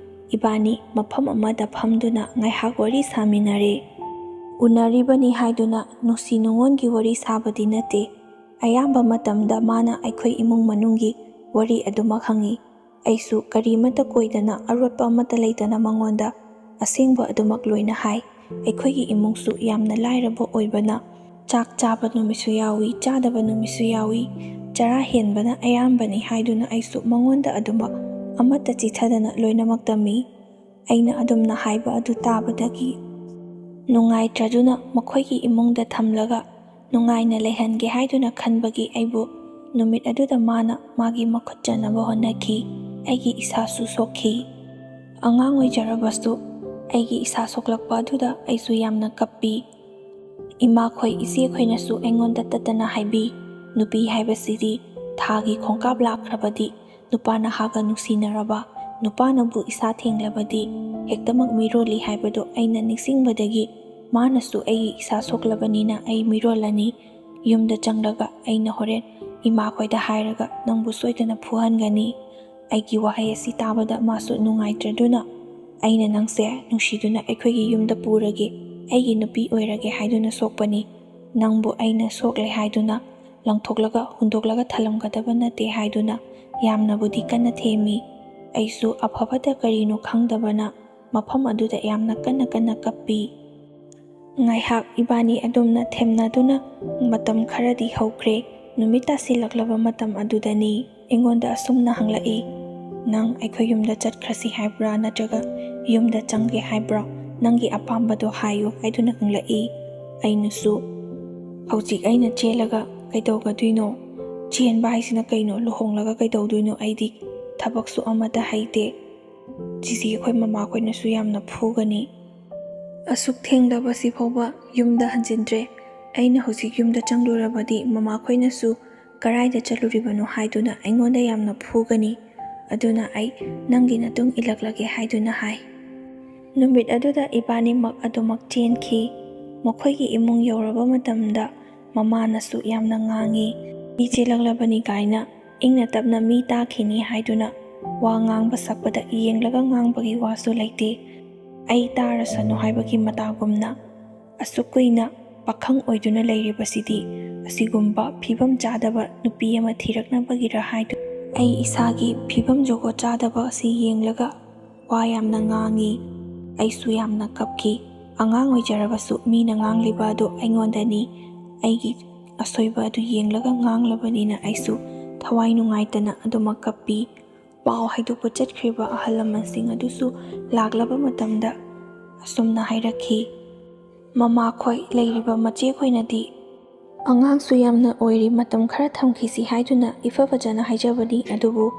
ꯏꯕꯥꯅꯤ ꯃꯐꯝ ꯑꯃꯗ ꯐꯝꯗꯨꯅ ꯉꯥꯏꯍꯥꯛ ꯋꯥꯔꯤ ꯁꯥꯃꯤꯟꯅꯔꯦ꯫ ꯎꯅꯔꯤꯕꯅꯤ ꯍꯥꯏꯗꯨꯅ ꯅꯨꯡꯁꯤ ꯅꯨꯡꯉꯣꯟꯒꯤ ꯋꯥꯔꯤ ꯁꯥꯕꯗꯤ ꯅꯠꯇꯦ, ꯑꯌꯥꯝꯕ ꯃꯇꯝꯗ ꯃꯥꯅ ꯑꯩꯈꯣꯏ ꯏꯃꯨꯡ ꯃꯅꯨꯡꯒꯤ ꯋꯥꯔꯤ ꯑꯗꯨꯃꯛ ꯍꯪꯉꯤ꯫ ꯑꯩꯁꯨ ꯀꯔꯤꯃꯠꯇ ꯀꯣꯏꯗꯅ ꯑꯔꯣꯠꯄ ꯑꯃꯠꯇ ꯂꯩꯇꯅ ꯃꯉꯣꯟꯗ ꯑꯁꯦꯡꯕ ꯑꯗꯨꯃꯛ ꯂꯣꯏꯅ ꯍꯥꯏ꯫ ꯑꯩꯈꯣꯏꯒꯤ ꯏꯃꯨꯡꯁꯨ ꯌꯥꯝꯅ ꯂꯥꯏꯔꯕ ꯑꯣꯏꯕꯅ ꯆꯥꯛ ꯆꯥꯕ ꯅꯨꯃꯤꯠꯁꯨ ꯌꯥꯎꯏ, ꯆꯥꯗꯕ ꯅꯨꯃꯤꯠꯁꯨ ꯌꯥꯎꯏ, ꯆꯔꯥ ꯍꯦꯟꯕꯅ ꯑꯌꯥꯝꯕꯅꯤ ꯍꯥꯏꯗꯨꯅ ꯑꯩꯁꯨ ꯃꯉꯣꯟda ꯑꯗꯨꯃꯛ ꯑꯃꯠꯇ ꯆꯤꯊꯗꯅ ꯂꯣꯏꯅꯃꯛ ꯇꯝꯃꯤ꯫ ꯑꯩꯅ ꯑꯗꯨꯝꯅ ꯍꯥꯏꯕ ꯑꯗꯨ ꯇꯥꯕꯗꯒꯤ ꯅꯨꯡꯉꯥꯏꯇ꯭ꯔꯗꯨꯅ ꯃꯈꯣꯏꯒꯤ ꯏꯃꯨꯡꯗ ꯊꯝꯂꯒ ꯅꯨꯡꯉꯥꯏꯅ ꯂꯩꯍꯟꯒꯦ ꯍꯥꯏꯗꯨꯅ ꯈꯟꯕꯒꯤ ꯑꯩꯕꯨ ꯅꯨꯃꯤꯠ ꯑꯗꯨꯗ ꯃꯥꯅ ꯃꯥꯒꯤ ꯃꯈꯨꯠ ꯆꯟꯅꯕ ꯍꯣꯠꯅꯈꯤ꯫ ꯑꯩꯒꯤ ꯏꯁꯥꯁꯨ ꯁꯣꯛꯈꯤ꯫ ꯑꯉꯥꯡ ꯑꯣꯏꯖꯔꯕꯁꯨ ꯑꯩꯒꯤ ꯏꯁꯥ ꯁꯣꯛꯂꯛꯄ ꯑꯗꯨꯗ ꯑꯩꯁꯨ ꯌꯥꯝꯅ ꯀꯞꯄꯤ꯫ ꯏꯃꯥꯈꯣꯏ ꯏꯆꯦꯈꯣꯏꯅꯁꯨ ꯑꯩꯉꯣꯟꯗ ꯇꯠꯇꯅ ꯍꯥꯏꯕꯤ, ꯅꯨꯄꯤ ꯍꯥꯏꯕꯁꯤꯗꯤ ꯊꯥꯒꯤ ꯈꯣꯡꯀꯥꯞ ꯂꯥꯛꯈ꯭ꯔꯕꯗꯤ, ꯅꯨꯄꯥ ꯅꯍꯥꯒ ꯅꯨꯡꯁꯤꯅꯔꯕ, ꯅꯨꯄꯥꯅꯕꯨ ꯏꯁꯥ ꯊꯦꯡꯂꯕꯗꯤ ꯍꯦꯛꯇꯃꯛ ꯃꯤꯔꯣꯜꯂꯤ ꯍꯥꯏꯕꯗꯣ ꯑꯩꯅ ꯅꯤꯡꯁꯤꯡꯕꯗꯒꯤ ꯃꯥꯅꯁꯨ ꯑꯩꯒꯤ ꯏꯁꯥ ꯁꯣꯛꯂꯕꯅꯤꯅ ꯑꯩ ꯃꯤꯔꯣꯜꯂꯅꯤ, ꯌꯨꯝꯗ ꯆꯪꯂꯒ ꯑꯩꯅ ꯍꯣꯔꯦꯟ ꯏꯃꯥꯈꯣꯏꯗ ꯍꯥꯏꯔꯒ ꯅꯪꯕꯨ ꯁꯣꯏꯗꯅ ꯐꯨꯍꯟꯒꯅꯤ꯫ ꯑꯩꯒꯤ ꯋꯥꯍꯩ ꯑꯁꯤ ꯇꯥꯕꯗ ꯃꯥꯁꯨ ꯅꯨꯡꯉꯥꯏꯇ꯭ꯔꯗꯨꯅ ꯑꯩꯅ ꯅꯪꯁꯦ ꯅꯨꯡꯁꯤꯗꯨꯅ ꯑꯩꯈꯣꯏꯒꯤ ꯌꯨꯝꯗ ꯄꯨꯔꯒꯦ, ꯑꯩꯒꯤ ꯅꯨꯄꯤ ꯑꯣꯏꯔꯒꯦ ꯍꯥꯏꯗꯨꯅ ꯁꯣꯛꯄꯅꯤ, ꯅꯪꯕꯨ ꯑꯩꯅ ꯁꯣꯛꯂꯦ ꯍꯥꯏꯗꯨꯅ ꯂꯪꯊꯣꯛꯂꯒ ꯍꯨꯟꯗꯣꯛꯂꯒ ꯊꯜꯂꯝꯒꯗꯕ ꯅꯠꯇꯦ ꯍꯥꯏꯗꯨꯅ ꯌꯥꯝꯅꯕꯨꯗꯤ ꯀꯟꯅ ꯊꯦꯝꯃꯤ꯫ ꯑꯩꯁꯨ ꯑꯐꯕꯇ ꯀꯔꯤꯅꯣ ꯈꯪꯗꯕꯅ ꯃꯐꯝ ꯑꯗꯨꯗ ꯌꯥꯝꯅ ꯀꯟꯅ ꯀꯞꯄꯤ꯫ ꯉꯥꯏꯍꯥꯛ ꯏꯕꯥꯅꯤ ꯑꯗꯨꯝꯅ ꯊꯦꯝꯅꯗꯨꯅ ꯃꯇꯝ ꯈꯔꯗꯤ ꯍꯧꯈ꯭ꯔꯦ꯫ ꯅꯨꯃꯤꯠ ꯇꯥꯁꯤꯜꯂꯛꯂꯕ ꯃꯇꯝ ꯑꯗꯨꯗꯅꯤ ꯑꯩꯉꯣꯟꯗ ꯑꯁꯨꯝꯅ ꯍꯪꯂꯛꯏ, ꯅꯪ ꯑꯩꯈꯣꯏ ꯌꯨꯝꯗ ꯆꯠꯈ꯭ꯔꯁꯤ ꯍꯥꯏꯕ꯭ꯔꯥ ꯅꯠꯇ꯭ꯔꯒ ꯌꯨꯝꯗ ꯆꯪꯒꯦ ꯍꯥꯏꯕ꯭ꯔꯥ? ꯅꯪꯒꯤ ꯑꯄꯥꯝꯕꯗꯣ ꯍꯥꯏꯌꯨ ꯍꯥꯏꯗꯨꯅ ꯍꯪꯂꯛꯏ꯫ ꯑꯩꯅꯁꯨ ꯍꯧꯖꯤꯛ ꯑꯩꯅ ꯆꯦꯜꯂꯒ ꯀꯩꯗꯧꯒꯗꯣꯏꯅꯣ? ꯆꯦꯟꯕ ꯍꯥꯏꯁꯤꯅ ꯀꯩꯅꯣ? ꯂꯨꯍꯣꯡꯂꯒ ꯀꯩꯗꯧꯗꯣꯏꯅꯣ? ꯑꯩꯗꯤ ꯊꯕꯛꯁꯨ ꯑꯃꯠꯇ ꯍꯩꯇꯦ, ꯆꯤꯆꯦ ꯑꯩꯈꯣꯏ ꯃꯃꯥꯈꯣꯏꯅꯁꯨ ꯌꯥꯝꯅ ꯐꯨꯒꯅꯤ, ꯑꯁꯨꯛ ꯊꯦꯡꯂꯕꯁꯤ ꯐꯥꯎꯕ ꯌꯨꯝꯗ ꯍꯟꯖꯤꯟꯗ꯭ꯔꯦ, ꯑꯩꯅ ꯍꯧꯖꯤꯛ ꯌꯨꯝꯗ ꯆꯪꯂꯨꯔꯕꯗꯤ ꯃꯃꯥꯈꯣꯏꯅꯁꯨ ꯀꯔꯥꯏꯗ ꯆꯠꯂꯨꯔꯤꯕꯅꯣ ꯍꯥꯏꯗꯨꯅ ꯑꯩꯉꯣꯟꯗ ꯌꯥꯝꯅ ꯐꯨꯒꯅꯤ, ꯑꯗꯨꯅ ꯑꯩ ꯅꯪꯒꯤ ꯃꯇꯨꯡ ꯏꯜꯂꯛꯂꯒꯦ ꯍꯥꯏꯗꯨꯅ ꯍꯥꯏ꯫ ꯅꯨꯃꯤꯠ ꯑꯗꯨꯗ ꯏꯕꯥꯅꯤꯃꯛ ꯑꯗꯨꯃꯛ ꯆꯦꯟꯈꯤ꯫ ꯃꯈꯣꯏꯒꯤ ꯏꯃꯨꯡ ꯌꯧꯔꯕ ꯃꯇꯝꯗ ꯃꯃꯥꯅꯁꯨ ꯌꯥꯝꯅ ꯉꯥꯡꯉꯤ, ꯃꯤ ꯆꯦꯜꯂꯛꯂꯕꯅꯤ ꯀꯥꯏꯅ ꯏꯪꯅ ꯇꯞꯅ ꯃꯤ ꯇꯥꯈꯤꯅꯤ ꯍꯥꯏꯗꯨꯅ ꯋꯥ ꯉꯥꯡꯕ ꯁꯛꯄꯗ ꯌꯦꯡꯂꯒ ꯉꯥꯡꯕꯒꯤ ꯋꯥꯁꯨ ꯂꯩꯇꯦ, ꯑꯩ ꯇꯥꯔꯁꯅꯨ ꯍꯥꯏꯕꯒꯤ ꯃꯇꯥꯒꯨꯝꯅ꯫ ꯑꯁꯨꯛ ꯀꯨꯏꯅ ꯄꯥꯈꯪ ꯑꯣꯏꯗꯨꯅ ꯂꯩꯔꯤꯕꯁꯤꯗꯤ ꯑꯁꯤꯒꯨꯝꯕ ꯐꯤꯕꯝ ꯆꯥꯗꯕ ꯅꯨꯄꯤ ꯑꯃ ꯊꯤꯔꯛꯅꯕꯒꯤꯔ ꯍꯥꯏꯗꯨꯅ ꯑꯩ ꯏꯁꯥꯒꯤ ꯐꯤꯕꯝ ꯖꯨꯒꯣꯠ ꯆꯥꯗꯕ ꯑꯁꯤ ꯌꯦꯡꯂꯒ ꯋꯥ ꯌꯥꯝꯅ ꯉꯥꯡꯉꯤ꯫ ꯑꯩꯁꯨ ꯌꯥꯝꯅ ꯀꯞꯈꯤ꯫ ꯑꯉꯥꯡ ꯑꯣꯏꯖꯔꯕꯁꯨ ꯃꯤꯅ ꯉꯥꯡꯂꯤꯕ ꯑꯗꯨ ꯑꯩꯉꯣꯟꯗꯅꯤ, ꯑꯩꯒꯤ ꯑꯁꯣꯏꯕ ꯑꯗꯨ ꯌꯦꯡꯂꯒ ꯉꯥꯡꯂꯕꯅꯤꯅ ꯑꯩꯁꯨ ꯊꯋꯥꯏ ꯅꯨꯡꯉꯥꯏꯇꯅ ꯑꯗꯨꯃꯛ ꯀꯞꯄꯤ꯫ ꯄꯥꯎ ꯍꯥꯏꯗꯣꯛꯄ ꯆꯠꯈ꯭ꯔꯤꯕ ꯑꯍꯜ ꯂꯃꯟꯁꯤꯡ ꯑꯗꯨꯁꯨ ꯂꯥꯛꯂꯕ ꯃꯇꯝꯗ ꯑꯁꯨꯝꯅ ꯍꯥꯏꯔꯛꯈꯤ, ꯃꯃꯥꯈꯣꯏ ꯂꯩꯔꯤꯕ ꯃꯆꯦꯈꯣꯏꯅꯗꯤ ꯑꯉꯥꯡꯁꯨ ꯌꯥꯝꯅ ꯑꯣꯏꯔꯤ, ꯃꯇꯝ ꯈꯔ ꯊꯝꯈꯤꯁꯤ ꯍꯥꯏꯗꯨꯅ ꯏꯐ ꯐꯖꯅ ꯍꯥꯏꯖꯕꯅꯤ, ꯑꯗꯨꯕꯨ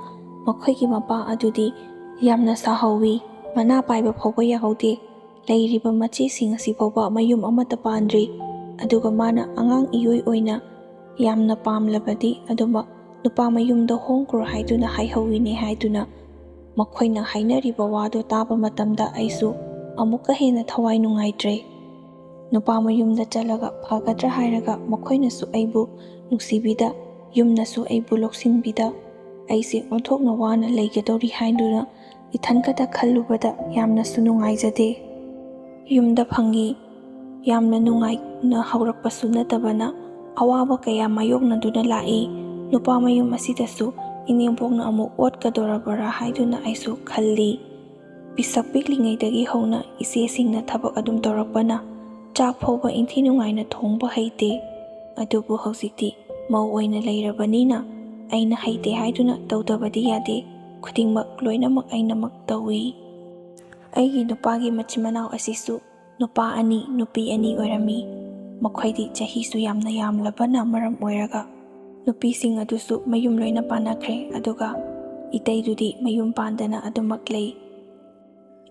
ꯃꯈꯣꯏꯒꯤ ꯃꯄꯥ ꯑꯗꯨꯗꯤ ꯌꯥꯝꯅ ꯁꯥꯍꯧꯋꯤ, ꯃꯅꯥ ꯄꯥꯏꯕ ꯐꯥꯎꯕ ꯌꯥꯍꯧꯗꯦ, ꯂꯩꯔꯤꯕ ꯃꯆꯦꯁꯤꯡ ꯑꯁꯤ ꯐꯥꯎꯕ ꯃꯌꯨꯝ ꯑꯃꯠꯇ ꯄꯥꯟꯗ꯭ꯔꯤ, ꯑꯗꯨꯒ ꯃꯥꯅ ꯑꯉꯥꯡ ꯏꯑꯣꯏ ꯑꯣꯏꯅ ꯌꯥꯝꯅ ꯄꯥꯝꯂꯕꯗꯤ ꯑꯗꯨꯃꯛ ꯅꯨꯄꯥ ꯃꯌꯨꯝꯗ ꯍꯣꯡꯈ꯭ꯔꯣ ꯍꯥꯏꯗꯨꯅ ꯍꯥꯏꯍꯧꯋꯤꯅꯦ ꯍꯥꯏꯗꯨꯅ ꯃꯈꯣꯏꯅ ꯍꯥꯏꯅꯔꯤꯕ ꯋꯥꯗꯨ ꯇꯥꯕ ꯃꯇꯝꯗ ꯑꯩꯁꯨ ꯑꯃꯨꯛꯀ ꯍꯦꯟꯅ ꯊꯋꯥꯏ ꯅꯨꯡꯉꯥꯏꯇ꯭ꯔꯦ꯫ ꯅꯨꯄꯥ ꯃꯌꯨꯝꯗ ꯆꯠꯂꯒ ꯐꯒꯗ꯭ꯔꯥ ꯍꯥꯏꯔꯒ ꯃꯈꯣꯏꯅꯁꯨ ꯑꯩꯕꯨ ꯅꯨꯡꯁꯤꯕꯤꯗ, ꯌꯨꯝꯅꯁꯨ ꯑꯩꯕꯨ ꯂꯧꯁꯤꯟꯕꯤꯗ, ꯑꯩꯁꯦ ꯑꯣꯟꯊꯣꯛꯅ ꯋꯥꯅ ꯂꯩꯒꯗꯧꯔꯤ ꯍꯥꯏꯗꯨꯅ ꯏꯊꯟꯈꯇ ꯈꯜꯂꯨꯕꯗ ꯌꯥꯝꯅꯁꯨ ꯅꯨꯡꯉꯥꯏꯖꯗꯦ꯫ ꯌꯨꯝꯗ ꯐꯪꯉꯤ, ꯌꯥꯝꯅ ꯅꯨꯡꯉꯥꯏꯅ ꯍꯧꯔꯛꯄꯁꯨ ꯅꯠꯇꯕꯅ ꯑꯋꯥꯕ ꯀꯌꯥ ꯃꯥꯌꯣꯛꯅꯗꯨꯅ ꯂꯥꯛꯏ꯫ ꯅꯨꯄꯥ ꯃꯌꯨꯝ ꯑꯁꯤꯗꯁꯨ ꯏꯅꯦꯝꯄꯣꯛꯅ ꯑꯃꯨꯛ ꯑꯣꯠꯀꯗꯧꯔꯕꯔꯥ ꯍꯥꯏꯗꯨꯅ ꯑꯩꯁꯨ ꯈꯜꯂꯤ꯫ ꯄꯤꯁꯛ ꯄꯤꯛꯂꯤꯉꯩꯗꯒꯤ ꯍꯧꯅ ꯏꯆꯦꯁꯤꯡꯅ ꯊꯕꯛ ꯑꯗꯨꯝ ꯇꯧꯔꯛꯄꯅ ꯆꯥꯛ ꯐꯥꯎꯕ ꯏꯟꯊꯤ ꯅꯨꯡꯉꯥꯏꯅ ꯊꯣꯡꯕ ꯍꯩꯇꯦ, ꯑꯗꯨꯕꯨ ꯍꯧꯖꯤꯛꯇꯤ ꯃꯧ ꯑꯣꯏꯅ ꯂꯩꯔꯕꯅꯤꯅ ꯑꯩꯅ ꯍꯩꯇꯦ ꯍꯥꯏꯗꯨꯅ ꯇꯧꯗꯕꯗꯤ ꯌꯥꯗꯦ, ꯈꯨꯗꯤꯡꯃꯛ ꯂꯣꯏꯅꯃꯛ ꯑꯩꯅꯃꯛ ꯇꯧꯏ꯫ ꯑꯩꯒꯤ ꯅꯨꯄꯥꯒꯤ ꯃꯆꯤꯟ ꯃꯅꯥꯎ ꯑꯁꯤꯁꯨ ꯅꯨꯄꯥ 2 ꯅꯨꯄꯤ 2 ꯑꯣꯏꯔꯝꯃꯤ꯫ ꯃꯈꯣꯏꯗꯤ ꯆꯍꯤꯁꯨ ꯌꯥꯝꯅ ꯌꯥꯝꯂꯕꯅ ꯃꯔꯝ ꯑꯣꯏꯔꯒ ꯅꯨꯄꯤꯁꯤꯡ ꯑꯗꯨꯁꯨ ꯃꯌꯨꯝ ꯂꯣꯏꯅ ꯄꯥꯟꯅꯈ꯭ꯔꯦ, ꯑꯗꯨꯒ ꯏꯇꯩꯗꯨꯗꯤ ꯃꯌꯨꯝ ꯄꯥꯟꯗꯅ ꯑꯗꯨꯃꯛ ꯂꯩ꯫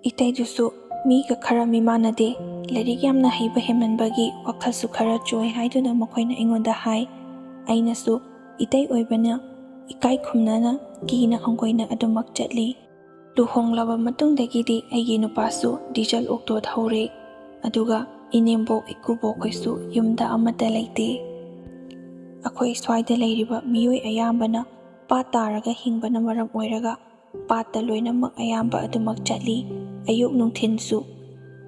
ꯏꯇꯩꯗꯨꯁꯨ ꯃꯤꯒ ꯈꯔ ꯃꯤꯃꯥꯟꯅꯗꯦ, ꯂꯥꯏꯔꯤꯛ ꯌꯥꯝꯅ ꯍꯩꯕ ꯍꯦꯟꯃꯟꯕꯒꯤ ꯋꯥꯈꯜꯁꯨ ꯈꯔ ꯆꯣꯏ ꯍꯥꯏꯗꯨꯅ ꯃꯈꯣꯏꯅ ꯑꯩꯉꯣꯟꯗ ꯍꯥꯏ꯫ ꯑꯩꯅꯁꯨ ꯏꯇꯩ ꯑꯣꯏꯕꯅ ꯏꯀꯥꯏ ꯈꯨꯝꯅꯅ ꯀꯤꯅ ꯍꯪꯒꯣꯏꯅ ꯑꯗꯨꯃꯛ ꯆꯠꯂꯤ꯫ ꯂꯨꯍꯣꯡꯂꯕ ꯃꯇꯨꯡꯗꯒꯤꯗꯤ ꯑꯩꯒꯤ ꯅꯨꯄꯥꯁꯨ ꯗꯤꯖꯜ ꯑꯣꯛꯇꯣ ꯊꯧꯔꯦ, ꯑꯗꯨꯒ ꯏꯅꯦꯝꯕꯣꯛ ꯏꯀꯨꯕꯣꯛꯈꯣꯏꯁꯨ ꯌꯨꯝꯗ ꯑꯃꯠꯇ ꯂꯩꯇꯦ꯫ ꯑꯩꯈꯣꯏ ꯁ꯭ꯋꯥꯏꯗ ꯂꯩꯔꯤꯕ ꯃꯤꯑꯣꯏ ꯑꯌꯥꯝꯕꯅ ꯄꯥꯠ ꯇꯥꯔꯒ ꯍꯤꯡꯕꯅ ꯃꯔꯝ ꯑꯣꯏꯔꯒ ꯄꯥꯠꯇ ꯂꯣꯏꯅꯃꯛ ꯑꯌꯥꯝꯕ ꯑꯗꯨꯃꯛ ꯆꯠꯂꯤ꯫ ꯑꯌꯨꯛ ꯅꯨꯡꯊꯤꯟꯁꯨ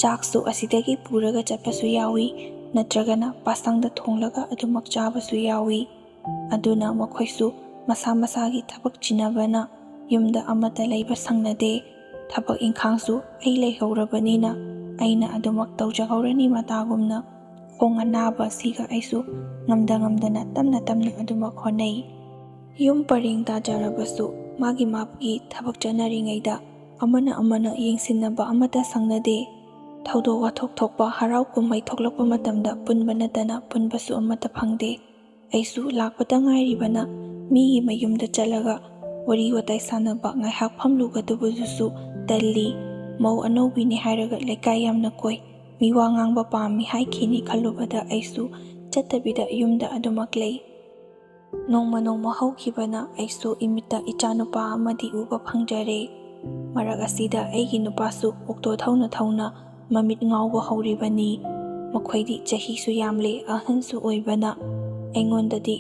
ꯆꯥꯛꯁꯨ ꯑꯁꯤꯗꯒꯤ ꯄꯨꯔꯒ ꯆꯠꯄꯁꯨ ꯌꯥꯎꯏ, ꯅꯠꯇ꯭ꯔꯒꯅ ꯄꯥꯁꯪꯗ ꯊꯣꯡꯂꯒ ꯑꯗꯨꯃꯛ ꯆꯥꯕꯁꯨ ꯌꯥꯎꯏ꯫ ꯑꯗꯨꯅ ꯃꯈꯣꯏꯁꯨ ꯃꯁꯥ ꯃꯁꯥꯒꯤ ꯊꯕꯛ ꯆꯤꯟꯅꯕꯅ ꯌꯨꯝꯗ ꯑꯃꯠꯇ ꯂꯩꯕ ꯁꯪꯅꯗꯦ, ꯊꯕꯛ ꯏꯪꯈꯥꯡꯁꯨ ꯑꯩ ꯂꯩꯍꯧꯔꯕꯅꯤꯅ ꯑꯩꯅ ꯑꯗꯨꯃꯛ ꯇꯧꯖꯍꯧꯔꯅꯤ ꯃꯇꯥꯒꯨꯝꯅ ꯈꯣꯡ ꯑꯅꯥꯕ ꯑꯁꯤꯒ ꯑꯩꯁꯨ ꯉꯝꯗꯅ ꯇꯞꯅ ꯑꯗꯨꯃꯛ ꯍꯣꯠꯅꯩ꯫ ꯌꯨꯝ ꯄꯔꯦꯡ ꯇꯥꯖꯔꯕꯁꯨ ꯃꯥꯒꯤ ꯊꯕꯛ ꯆꯠꯅꯔꯤꯉꯩꯗ ꯑꯃꯅ ꯌꯦꯡꯁꯤꯟꯅꯕ ꯑꯃꯠꯇ ꯁꯪꯅꯗꯦ꯫ ꯊꯧꯗꯣꯛ ꯋꯥꯊꯣꯛ ꯊꯣꯛꯄ, ꯍꯔꯥꯎ ꯀꯨꯝꯍꯩ ꯊꯣꯛꯂꯛꯄ ꯃꯇꯝꯗ ꯄꯨꯟꯕ ꯅꯠꯇꯅ ꯄꯨꯟꯕꯁꯨ ꯑꯃꯠꯇ ꯐꯪꯗꯦ꯫ ꯑꯩꯁꯨ ꯂꯥꯛꯄꯇ ꯉꯥꯏꯔꯤꯕꯅ ꯃꯤꯒꯤ ꯃꯌꯨꯝꯗ ꯆꯠꯂꯒ ꯋꯥꯔꯤ ꯋꯥꯇꯥꯏ ꯁꯥꯟꯅꯕ ꯉꯥꯏꯍꯥꯛ ꯐꯝꯂꯨꯒꯗꯕꯗꯨꯁꯨ ꯇꯜꯂꯤ꯫ ꯃꯧ ꯑꯅꯧꯕꯤꯅꯤ ꯍꯥꯏꯔꯒ ꯂꯩꯀꯥꯏ ꯌꯥꯝꯅ ꯀꯣꯏ, ꯃꯤꯋꯥ ꯉꯥꯡꯕ ꯄꯥꯝꯃꯤ ꯍꯥꯏꯈꯤꯅꯤ ꯈꯜꯂꯨꯕꯗ ꯑꯩꯁꯨ ꯆꯠꯇꯕꯤꯗ ꯌꯨꯝꯗ ꯑꯗꯨꯃꯛ ꯂꯩ꯫ ꯅꯣꯡꯃ ꯍꯧꯈꯤꯕꯅ ꯑꯩꯁꯨ ꯏꯃꯤꯠꯇ ꯏꯆꯥꯅꯨꯄꯥ ꯑꯃꯗꯤ ꯎꯕ ꯐꯪꯖꯔꯦ꯫ ꯃꯔꯛ ꯑꯁꯤꯗ ꯑꯩꯒꯤ ꯅꯨꯄꯥꯁꯨ ꯑꯣꯛꯇꯣ ꯊꯧꯅ ꯃꯃꯤꯠ ꯉꯥꯎꯕ ꯍꯧꯔꯤꯕꯅꯤ꯫ ꯃꯈꯣꯏꯗꯤ ꯆꯍꯤꯁꯨ ꯌꯥꯝꯂꯦ, ꯑꯍꯟꯁꯨ ꯑꯣꯏꯕꯅ ꯑꯩꯉꯣꯟꯗꯗꯤ